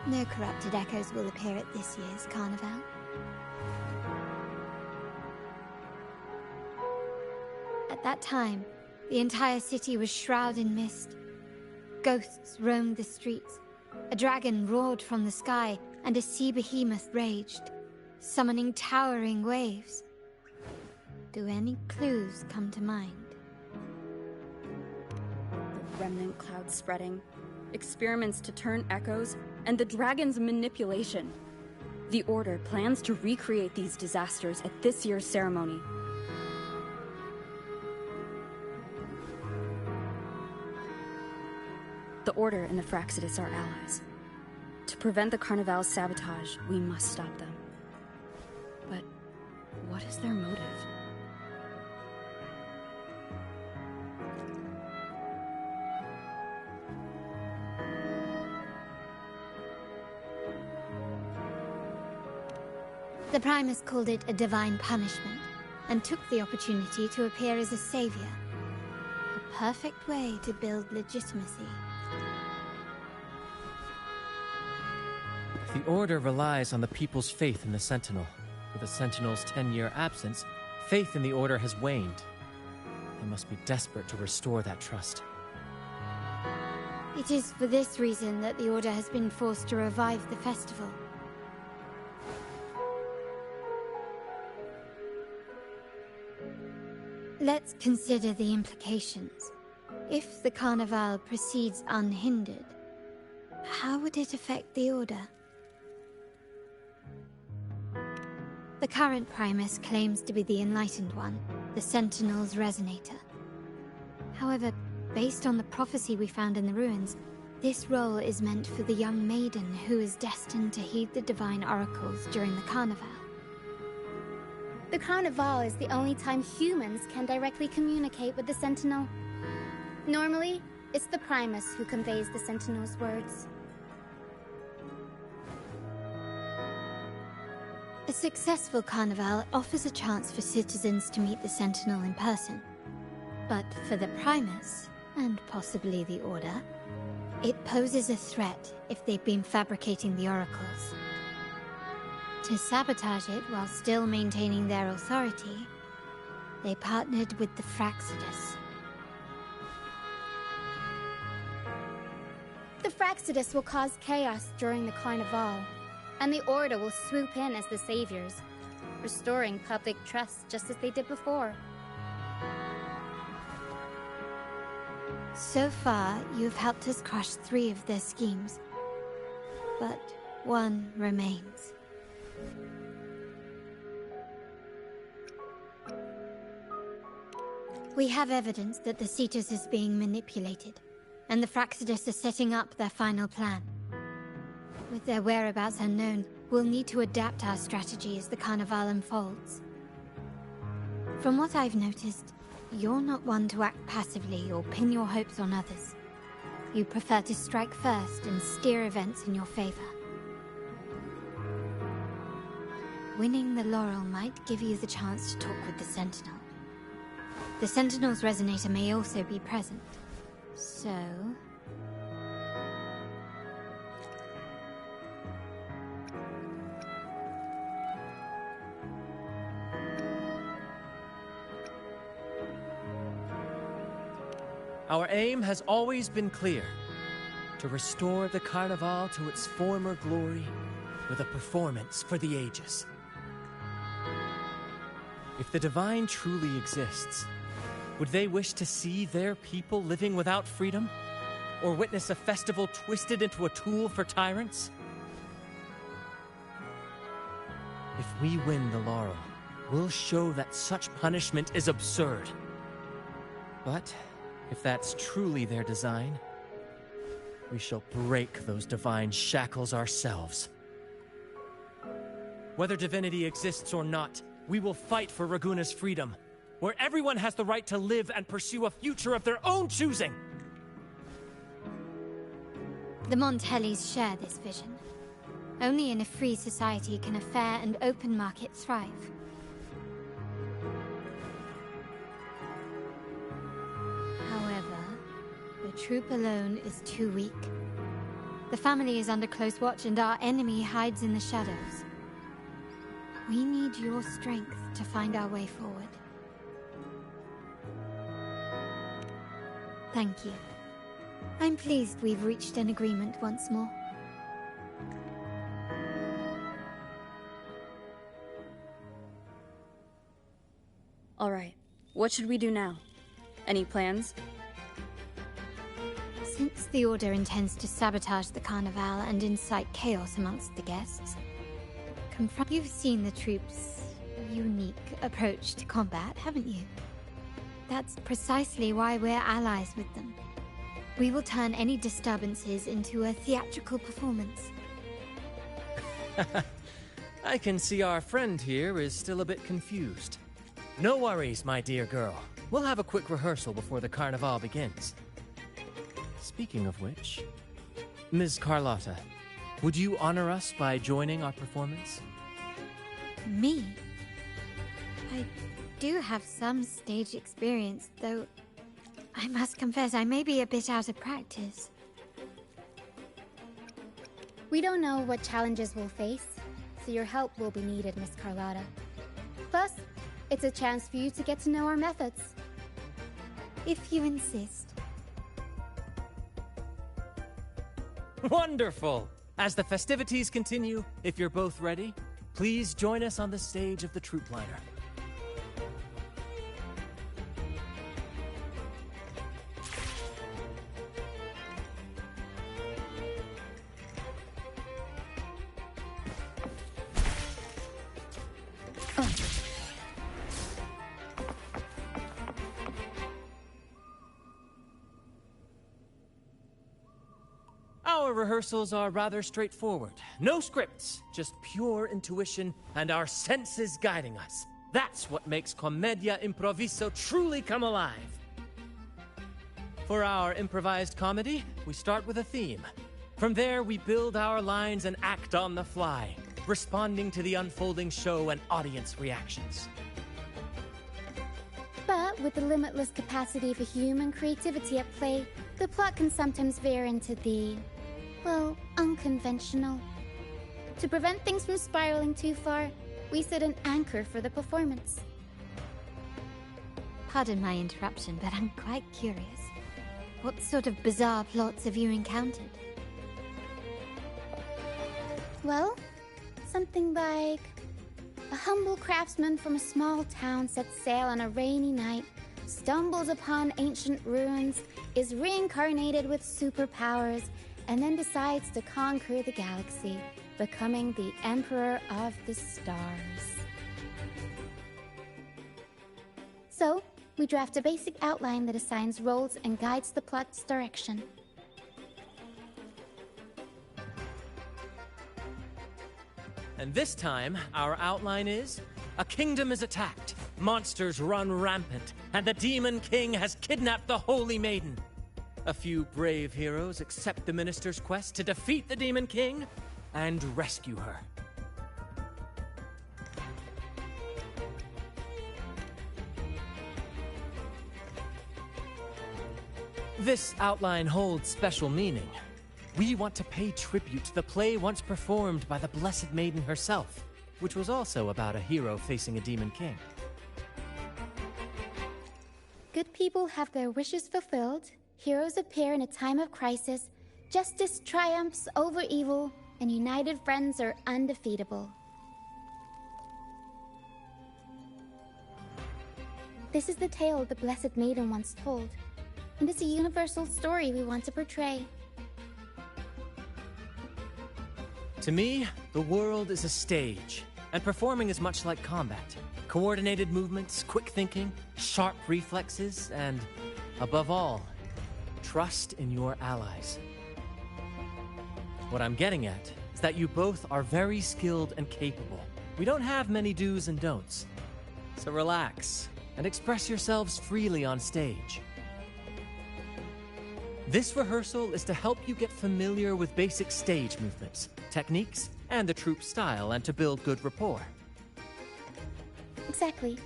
No corrupted echoes will appear at this year's carnival. At that time, the entire city was shrouded in mist. Ghosts roamed the streets. A dragon roared from the sky, and a sea behemoth raged, summoning towering waves. Do any clues come to mind? Remnant clouds spreading, experiments to turn echoes, and the dragon's manipulation. The Order plans to recreate these disasters at this year's ceremony. The Order and the Fraxidus are allies. To prevent the Carnival's sabotage, we must stop them. But what is their motive? The Primus called it a divine punishment, and took the opportunity to appear as a savior. A perfect way to build legitimacy. The Order relies on the people's faith in the Sentinel. With the Sentinel's 10-year absence, faith in the Order has waned. They must be desperate to restore that trust. It is for this reason that the Order has been forced to revive the festival. Let's consider the implications. If the Carnival proceeds unhindered, how would it affect the Order? The current Primus claims to be the Enlightened One, the Sentinel's Resonator. However, based on the prophecy we found in the ruins, this role is meant for the young maiden who is destined to heed the divine oracles during the Carnival. The Carnival is the only time humans can directly communicate with the Sentinel. Normally, it's the Primus who conveys the Sentinel's words. A successful Carnival offers a chance for citizens to meet the Sentinel in person. But for the Primus, and possibly the Order, it poses a threat if they've been fabricating the oracles. To sabotage it while still maintaining their authority, they partnered with the Fraxidus. The Fraxidus will cause chaos during the Carnival, and the Order will swoop in as the saviors, restoring public trust just as they did before. So far, you've helped us crush 3 of their schemes, but one remains. We have evidence that the Cetus is being manipulated, and the Fraxidus are setting up their final plan. With their whereabouts unknown, we'll need to adapt our strategy as the Carnival unfolds. From what I've noticed, you're not one to act passively or pin your hopes on others. You prefer to strike first and steer events in your favor. Winning the laurel might give you the chance to talk with the Sentinel. The Sentinel's Resonator may also be present, so... Our aim has always been clear: to restore the Carnival to its former glory with a performance for the ages. If the Divine truly exists, would they wish to see their people living without freedom? Or witness a festival twisted into a tool for tyrants? If we win the laurel, we'll show that such punishment is absurd. But if that's truly their design, we shall break those divine shackles ourselves. Whether divinity exists or not, we will fight for Raguna's freedom, where everyone has the right to live and pursue a future of their own choosing. The Montellis share this vision. Only in a free society can a fair and open market thrive. However, the troop alone is too weak. The family is under close watch and our enemy hides in the shadows. We need your strength to find our way forward. Thank you. I'm pleased we've reached an agreement once more. All right, what should we do now? Any plans? Since the Order intends to sabotage the Carnival and incite chaos amongst the guests, you've seen the troops' unique approach to combat, haven't you? That's precisely why we're allies with them. We will turn any disturbances into a theatrical performance. I can see our friend here is still a bit confused. No worries, my dear girl. We'll have a quick rehearsal before the Carnival begins. Speaking of which, Ms. Carlotta, would you honor us by joining our performance? Me? I do have some stage experience, though I must confess I may be a bit out of practice. We don't know what challenges we'll face. so your help will be needed, Miss Carlotta. Plus, it's a chance for you to get to know our methods. If you insist. Wonderful! As the festivities continue, if you're both ready, please join us on the stage of the troop liner. Our rehearsals are rather straightforward. No scripts, just pure intuition and our senses guiding us. That's what makes Commedia Improviso truly come alive. For our improvised comedy, we start with a theme. From there, we build our lines and act on the fly, responding to the unfolding show and audience reactions. But with the limitless capacity for human creativity at play, the plot can sometimes veer into the, well, unconventional. To prevent things from spiraling too far, we set an anchor for the performance. Pardon my interruption, but I'm quite curious. What sort of bizarre plots have you encountered? Well, something like a humble craftsman from a small town sets sail on a rainy night, stumbles upon ancient ruins, is reincarnated with superpowers, and then decides to conquer the galaxy, becoming the Emperor of the Stars. So, we draft a basic outline that assigns roles and guides the plot's direction. And this time, our outline is: a kingdom is attacked, monsters run rampant, and the Demon King has kidnapped the Holy Maiden. A few brave heroes accept the Minister's quest to defeat the Demon King and rescue her. This outline holds special meaning. We want to pay tribute to the play once performed by the Blessed Maiden herself, which was also about a hero facing a Demon King. Good people have their wishes fulfilled, heroes appear in a time of crisis, justice triumphs over evil, and united friends are undefeatable. This is the tale the Blessed Maiden once told, and it's a universal story we want to portray. To me, the world is a stage, and performing is much like combat. Coordinated movements, quick thinking, sharp reflexes, and, above all, trust in your allies. What I'm getting at is that you both are very skilled and capable. We don't have many do's and don'ts. So relax and express yourselves freely on stage. This rehearsal is to help you get familiar with basic stage movements, techniques, and the troupe style, and to build good rapport. Exactly.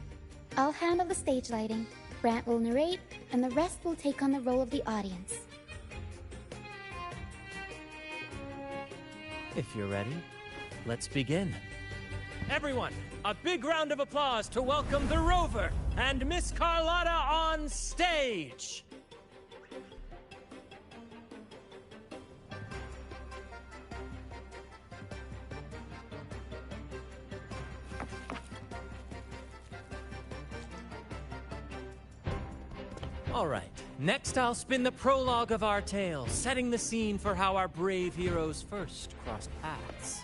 I'll handle the stage lighting, Brant will narrate, and the rest will take on the role of the audience. If you're ready, let's begin. Everyone, a big round of applause to welcome the Rover and Miss Carlotta on stage! All right, next I'll spin the prologue of our tale, setting the scene for how our brave heroes first crossed paths.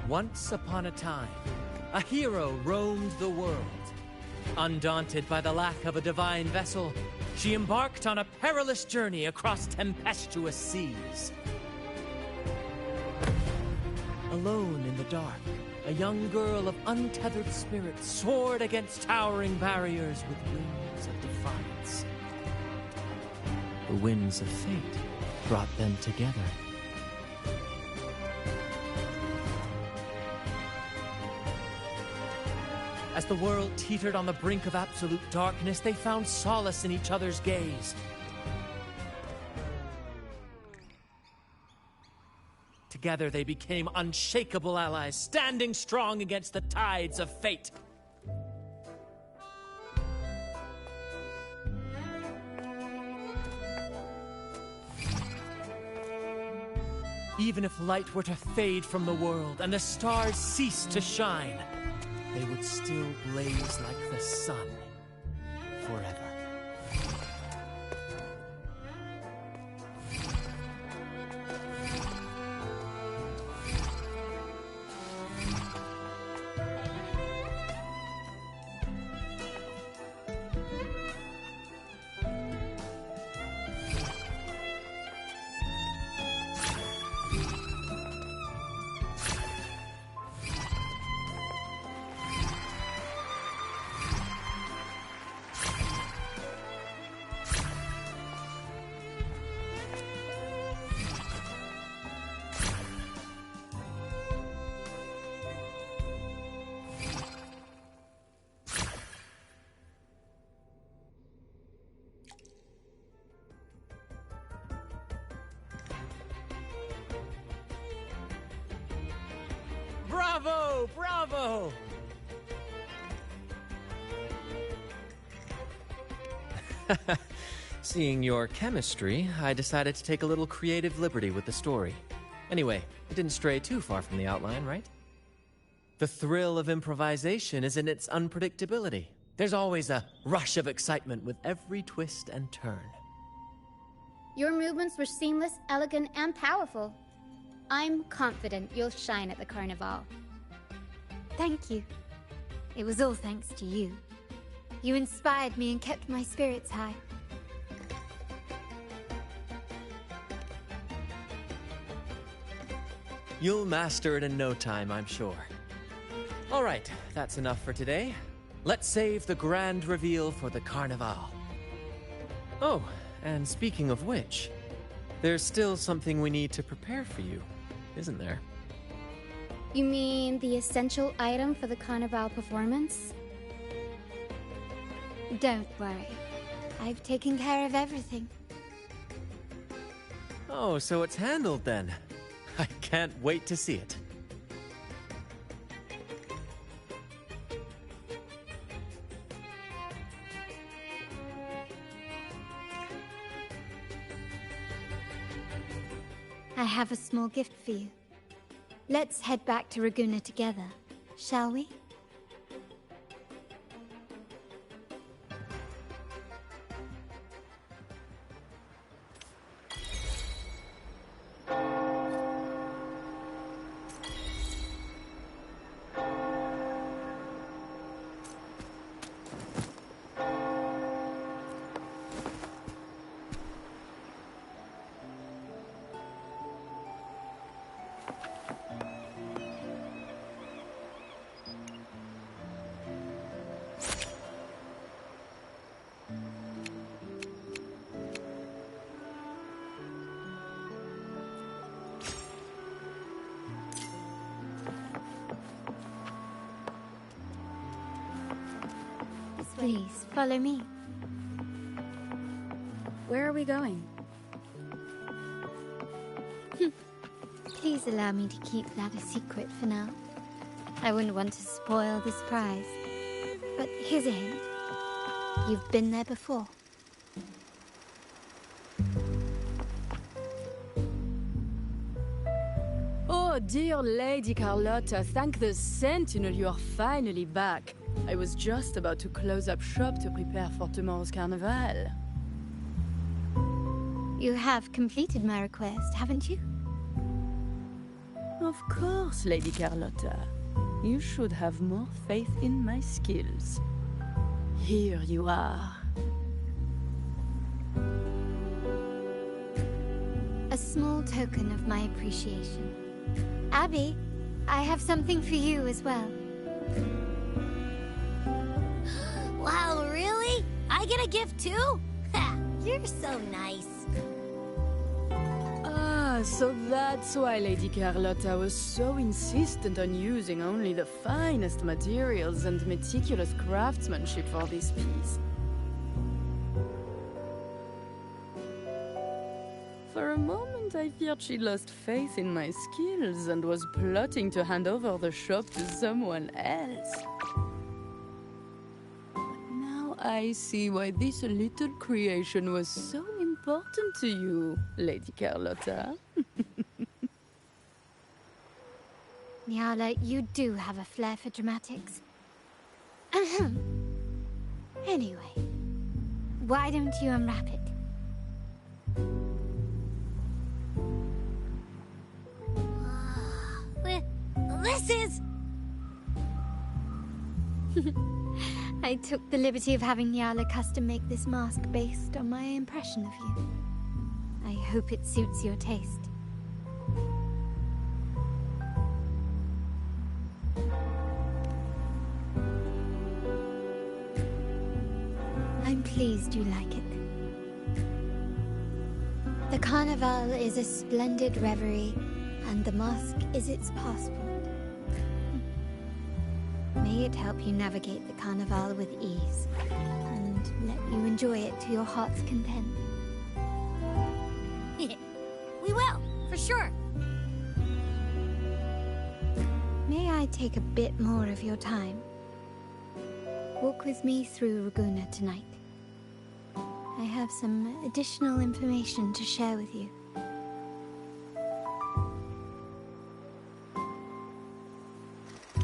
Once upon a time, a hero roamed the world. Undaunted by the lack of a divine vessel, she embarked on a perilous journey across tempestuous seas. Alone in the dark, a young girl of untethered spirit soared against towering barriers with wings of defiance. The winds of fate brought them together. As the world teetered on the brink of absolute darkness, they found solace in each other's gaze. together they became unshakable allies, standing strong against the tides of fate. Even if light were to fade from the world and the stars cease to shine, they would still blaze like the sun forever. Bravo! Bravo! Seeing your chemistry, I decided to take a little creative liberty with the story. Anyway, it didn't stray too far from the outline, right? The thrill of improvisation is in its unpredictability. There's always a rush of excitement with every twist and turn. Your movements were seamless, elegant, and powerful. I'm confident you'll shine at the Carnival. Thank you. It was all thanks to you. You inspired me and kept my spirits high. You'll master it in no time, I'm sure. All right, that's enough for today. Let's save the grand reveal for the Carnival. Oh, and speaking of which, there's still something we need to prepare for you, isn't there? You mean the essential item for the Carnival performance? Don't worry. I've taken care of everything. Oh, so it's handled then. I can't wait to see it. I have a small gift for you. Let's head back to Raguna together, shall we? Please, follow me. Where are we going? Please allow me to keep that a secret for now. I wouldn't want to spoil the surprise. But here's a hint. You've been there before. Oh, dear Lady Carlotta, thank the Sentinel you are finally back. I was just about to close up shop to prepare for tomorrow's carnival. You have completed my request, haven't you? Of course, Lady Carlotta. You should have more faith in my skills. Here you are. A small token of my appreciation. Abby, I have something for you as well. Wow, really? I get a gift too? Ha! You're so nice. Ah, so that's why Lady Carlotta was so insistent on using only the finest materials and meticulous craftsmanship for this piece. For a moment, I feared she lost faith in my skills and was plotting to hand over the shop to someone else. But now I see why this little creation was so important to you, Lady Carlotta. Nyala, you do have a flair for dramatics. Anyway, why don't you unwrap it? This is... I took the liberty of having Nyala custom make this mask based on my impression of you. I hope it suits your taste. I'm pleased you like it. The Carnival is a splendid reverie, and the mask is its passport. May it help you navigate the Carnival with ease, and let you enjoy it to your heart's content. We will, for sure. May I take a bit more of your time? Walk with me through Ragunna tonight. I have some additional information to share with you.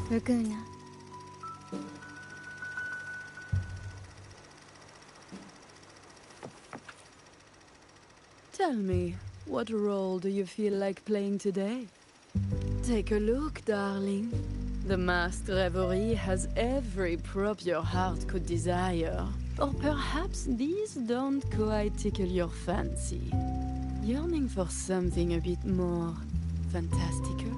Ragunna. Tell me, what role do you feel like playing today? Take a look, darling. The masked reverie has every prop your heart could desire. Or perhaps these don't quite tickle your fancy. Yearning for something a bit more fantastical?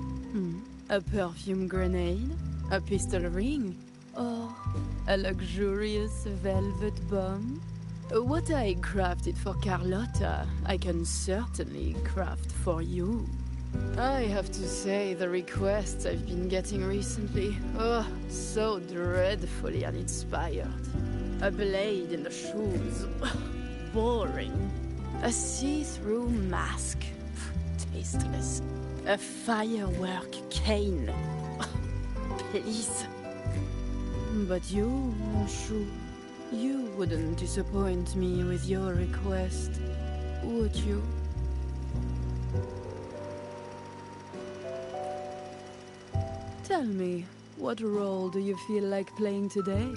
A perfume grenade? A pistol ring? Or a luxurious velvet bomb? What I crafted for Carlotta, I can certainly craft for you. I have to say, the requests I've been getting recently, so dreadfully uninspired. A blade in the shoes, boring. A see-through mask, tasteless. A firework cane, please. But you, Shu, you wouldn't disappoint me with your request, would you? Tell me, what role do you feel like playing today?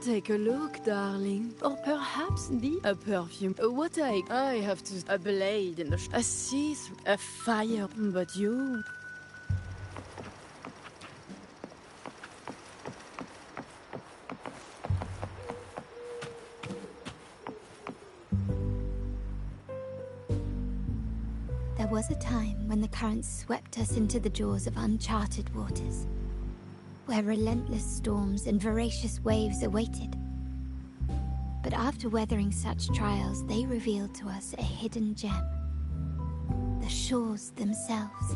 Take a look, darling. Or perhaps a perfume. What I have to... A blade in the... A see-through... A fire... But you... There was a time when the currents swept us into the jaws of uncharted waters, where relentless storms and voracious waves awaited. But after weathering such trials, they revealed to us a hidden gem. The shores themselves.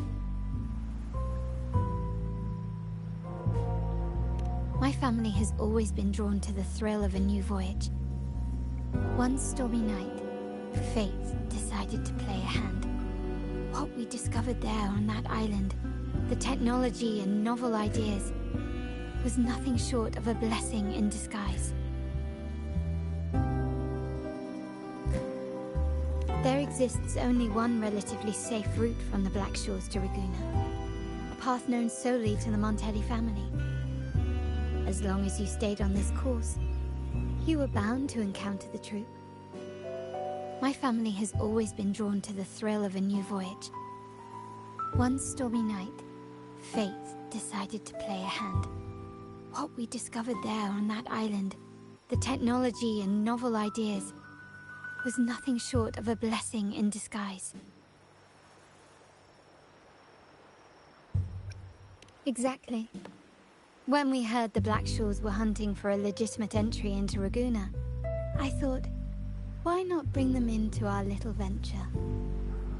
My family has always been drawn to the thrill of a new voyage. One stormy night, fate decided to play a hand. What we discovered there on that island, the technology and novel ideas, was nothing short of a blessing in disguise. There exists only one relatively safe route from the Black Shores to Ragunna, a path known solely to the Montelli family. As long as you stayed on this course, you were bound to encounter the troop. My family has always been drawn to the thrill of a new voyage. One stormy night, fate decided to play a hand. What we discovered there on that island, the technology and novel ideas, was nothing short of a blessing in disguise. Exactly. When we heard the Black Shores were hunting for a legitimate entry into Ragunna, I thought, why not bring them into our little venture?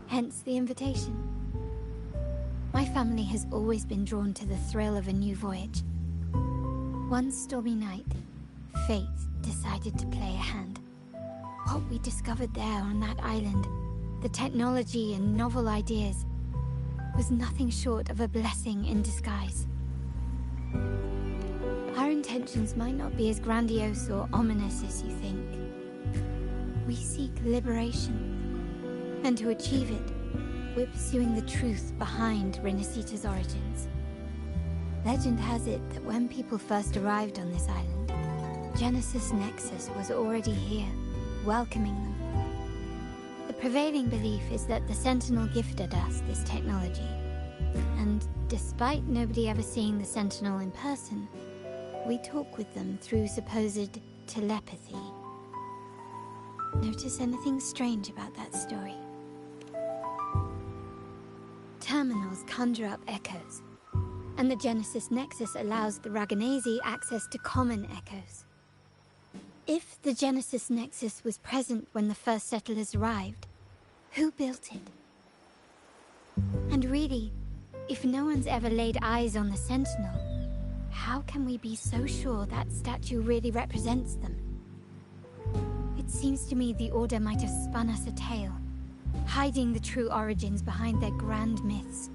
Hence the invitation. My family has always been drawn to the thrill of a new voyage. One stormy night, fate decided to play a hand. What we discovered there on that island, the technology and novel ideas, was nothing short of a blessing in disguise. Our intentions might not be as grandiose or ominous as you think. We seek liberation, and to achieve it, we're pursuing the truth behind Renacita's origins. Legend has it that when people first arrived on this island, Genesis Nexus was already here, welcoming them. The prevailing belief is that the Sentinel gifted us this technology, and despite nobody ever seeing the Sentinel in person, we talk with them through supposed telepathy. Notice anything strange about that story? Terminals conjure up echoes, and the Genesis Nexus allows the Raganazi access to common echoes. If the Genesis Nexus was present when the first settlers arrived, who built it? And really, if no one's ever laid eyes on the Sentinel, how can we be so sure that statue really represents them? It seems to me the Order might have spun us a tale, hiding the true origins behind their grand myths.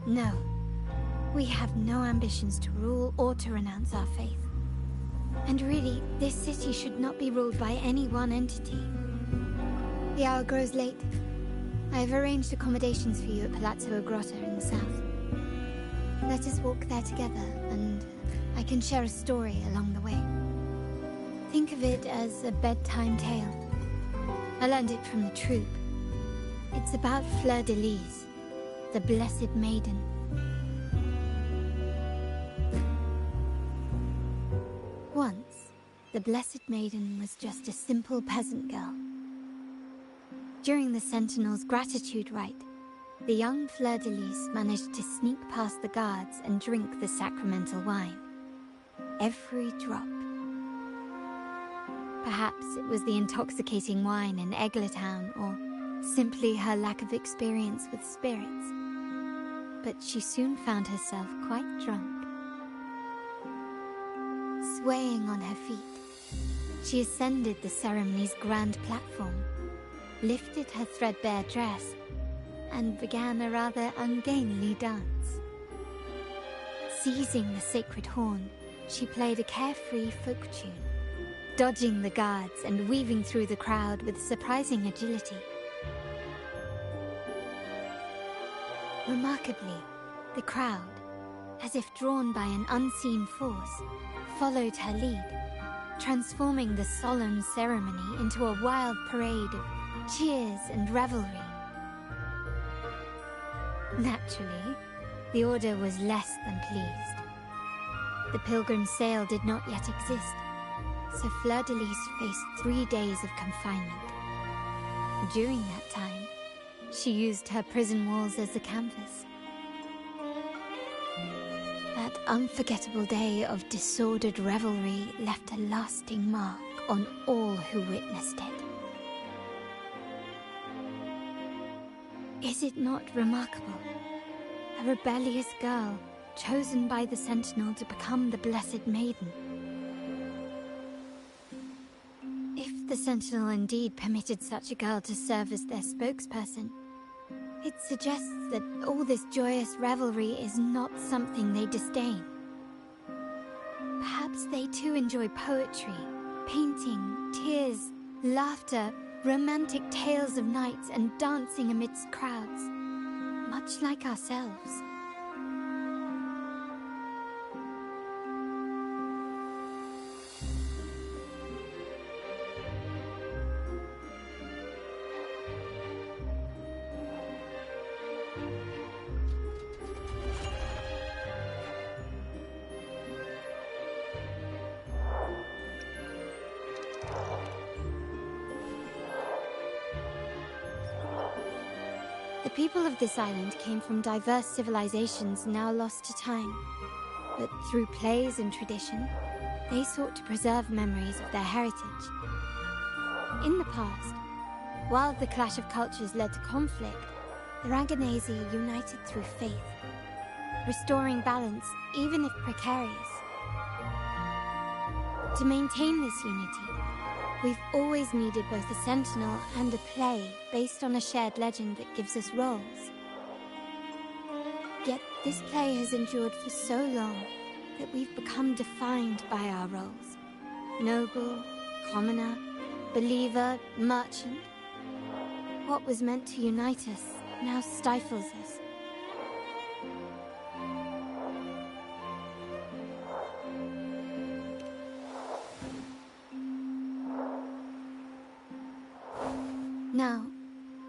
No, we have no ambitions to rule or to renounce our faith. And really, this city should not be ruled by any one entity. The hour grows late. I have arranged accommodations for you at Palazzo Grotta in the south. Let us walk there together, and I can share a story along the way. Think of it as a bedtime tale. I learned it from the troupe. It's about Fleur-de-Lis, the Blessed Maiden. Once, the Blessed Maiden was just a simple peasant girl. During the Sentinel's gratitude rite, the young Fleur-de-Lis managed to sneak past the guards and drink the sacramental wine. Every drop. Perhaps it was the intoxicating wine in Eglatown, or simply her lack of experience with spirits. But she soon found herself quite drunk. Swaying on her feet, she ascended the ceremony's grand platform, lifted her threadbare dress, and began a rather ungainly dance. Seizing the sacred horn, she played a carefree folk tune, dodging the guards and weaving through the crowd with surprising agility. Remarkably, the crowd, as if drawn by an unseen force, followed her lead, transforming the solemn ceremony into a wild parade of cheers and revelry. Naturally, the Order was less than pleased. The pilgrim sale did not yet exist, so Fleur-de-Lis faced 3 days of confinement. During that time, she used her prison walls as a canvas. That unforgettable day of disordered revelry left a lasting mark on all who witnessed it. Is it not remarkable? A rebellious girl, chosen by the Sentinel to become the Blessed Maiden. If the Sentinel indeed permitted such a girl to serve as their spokesperson, it suggests that all this joyous revelry is not something they disdain. Perhaps they too enjoy poetry, painting, tears, laughter, romantic tales of nights, and dancing amidst crowds, much like ourselves. The people of this island came from diverse civilizations now lost to time, but through plays and tradition, they sought to preserve memories of their heritage. In the past, while the clash of cultures led to conflict, the Raganazi united through faith, restoring balance even if precarious. To maintain this unity, we've always needed both a sentinel and a play based on a shared legend that gives us roles. Yet this play has endured for so long that we've become defined by our roles. Noble, commoner, believer, merchant. What was meant to unite us now stifles us. Now,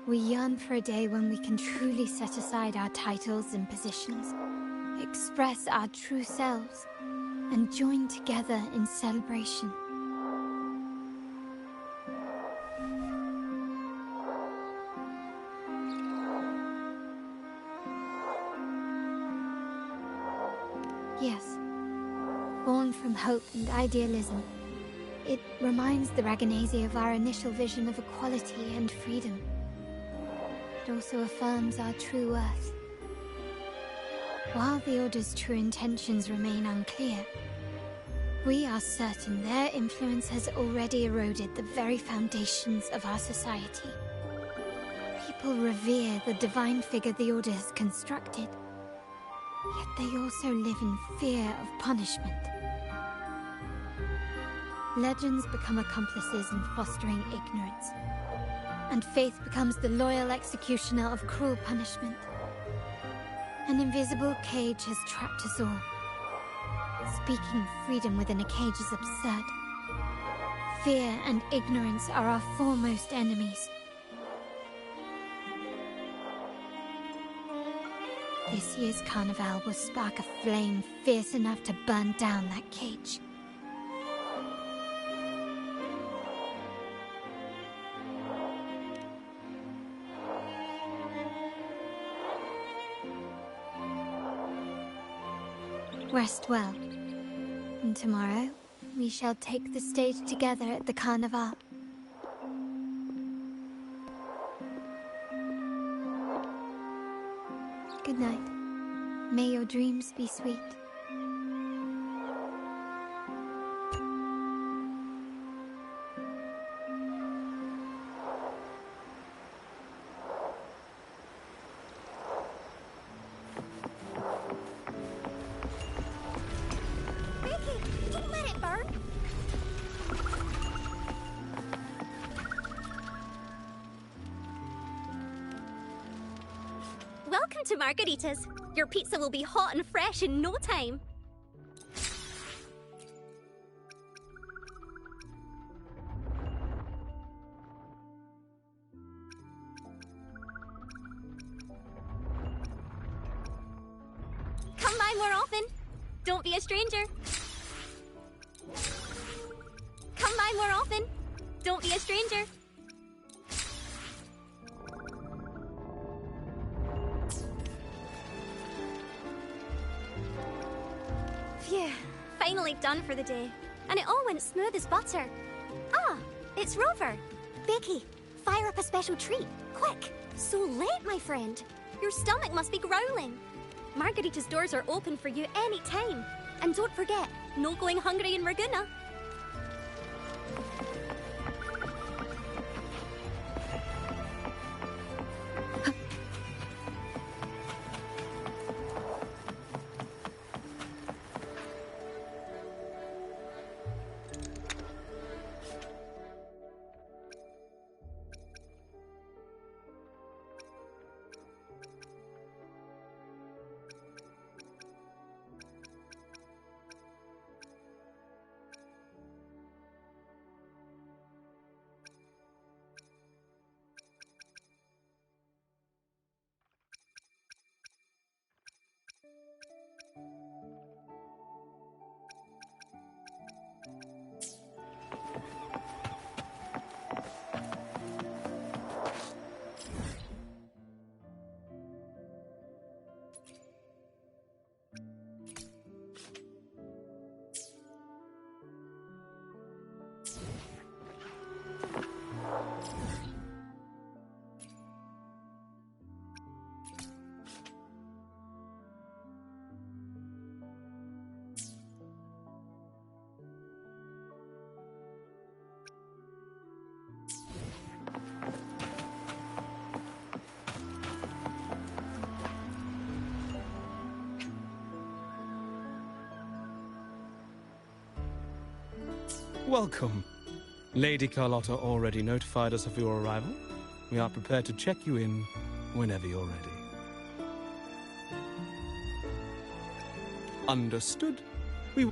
we yearn for a day when we can truly set aside our titles and positions, express our true selves, and join together in celebration. Yes, born from hope and idealism, it reminds the Raganese of our initial vision of equality and freedom. It also affirms our true worth. While the Order's true intentions remain unclear, we are certain their influence has already eroded the very foundations of our society. People revere the divine figure the Order has constructed, yet they also live in fear of punishment. Legends become accomplices in fostering ignorance, and faith becomes the loyal executioner of cruel punishment. An invisible cage has trapped us all. Speaking freedom within a cage is absurd. Fear and ignorance are our foremost enemies. This year's carnival will spark a flame fierce enough to burn down that cage. Rest well, and tomorrow we shall take the stage together at the carnival. Good night. May your dreams be sweet. Don't let it burn! Welcome to Margarita's. Your pizza will be hot and fresh in no time. Come by more often. Don't be a stranger. Come by more often. Don't be a stranger. Phew, finally done for the day. And it all went smooth as butter. Ah, it's Rover. Becky, fire up a special treat. Quick. So late, my friend. Your stomach must be growling. Margarita's doors are open for you any time. And don't forget, no going hungry in Raguna. Welcome. Lady Carlotta already notified us of your arrival. We are prepared to check you in whenever you're ready. Understood. We...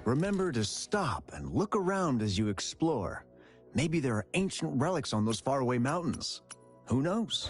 Remember to stop and look around as you explore. Maybe there are ancient relics on those faraway mountains. Who knows?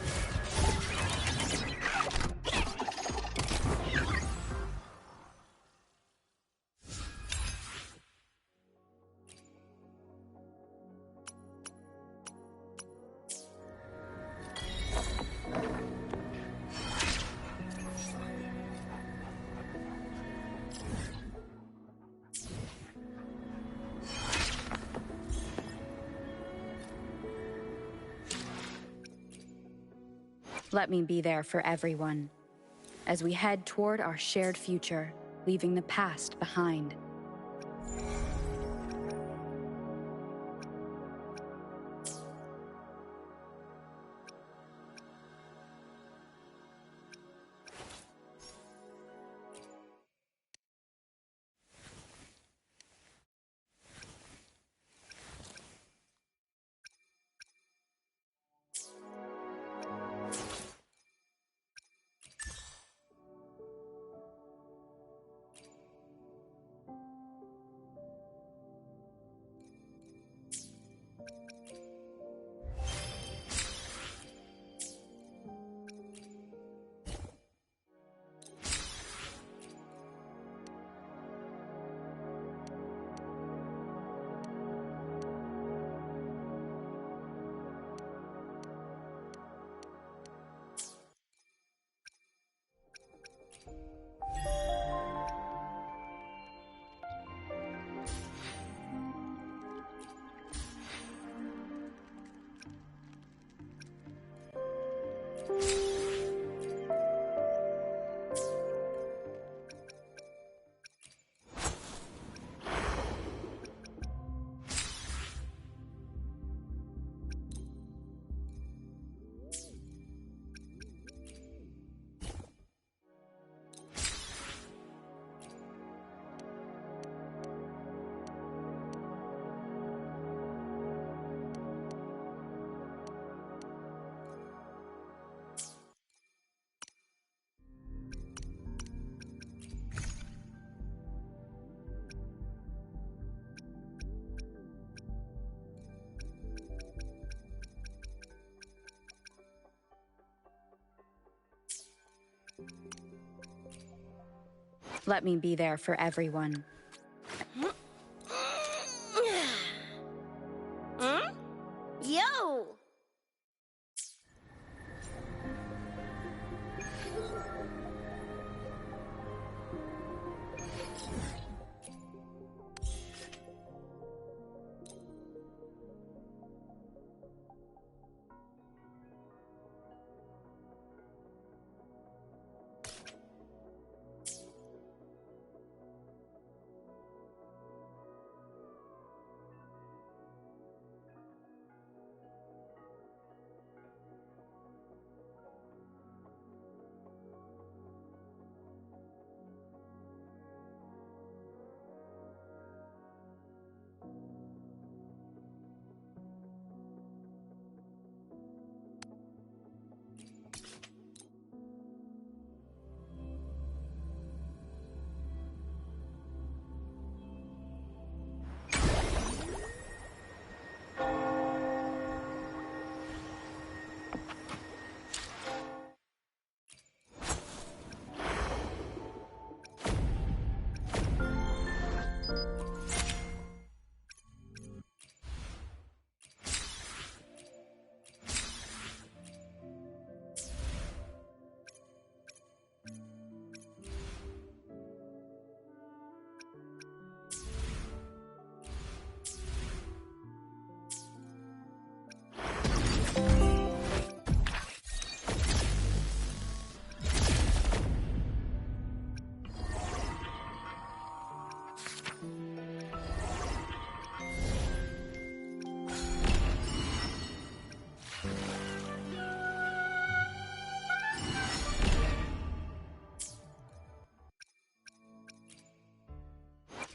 Let me be there for everyone, as we head toward our shared future, leaving the past behind. Let me be there for everyone. Yo!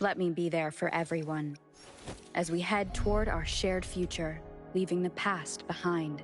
Let me be there for everyone. As we head toward our shared future, leaving the past behind.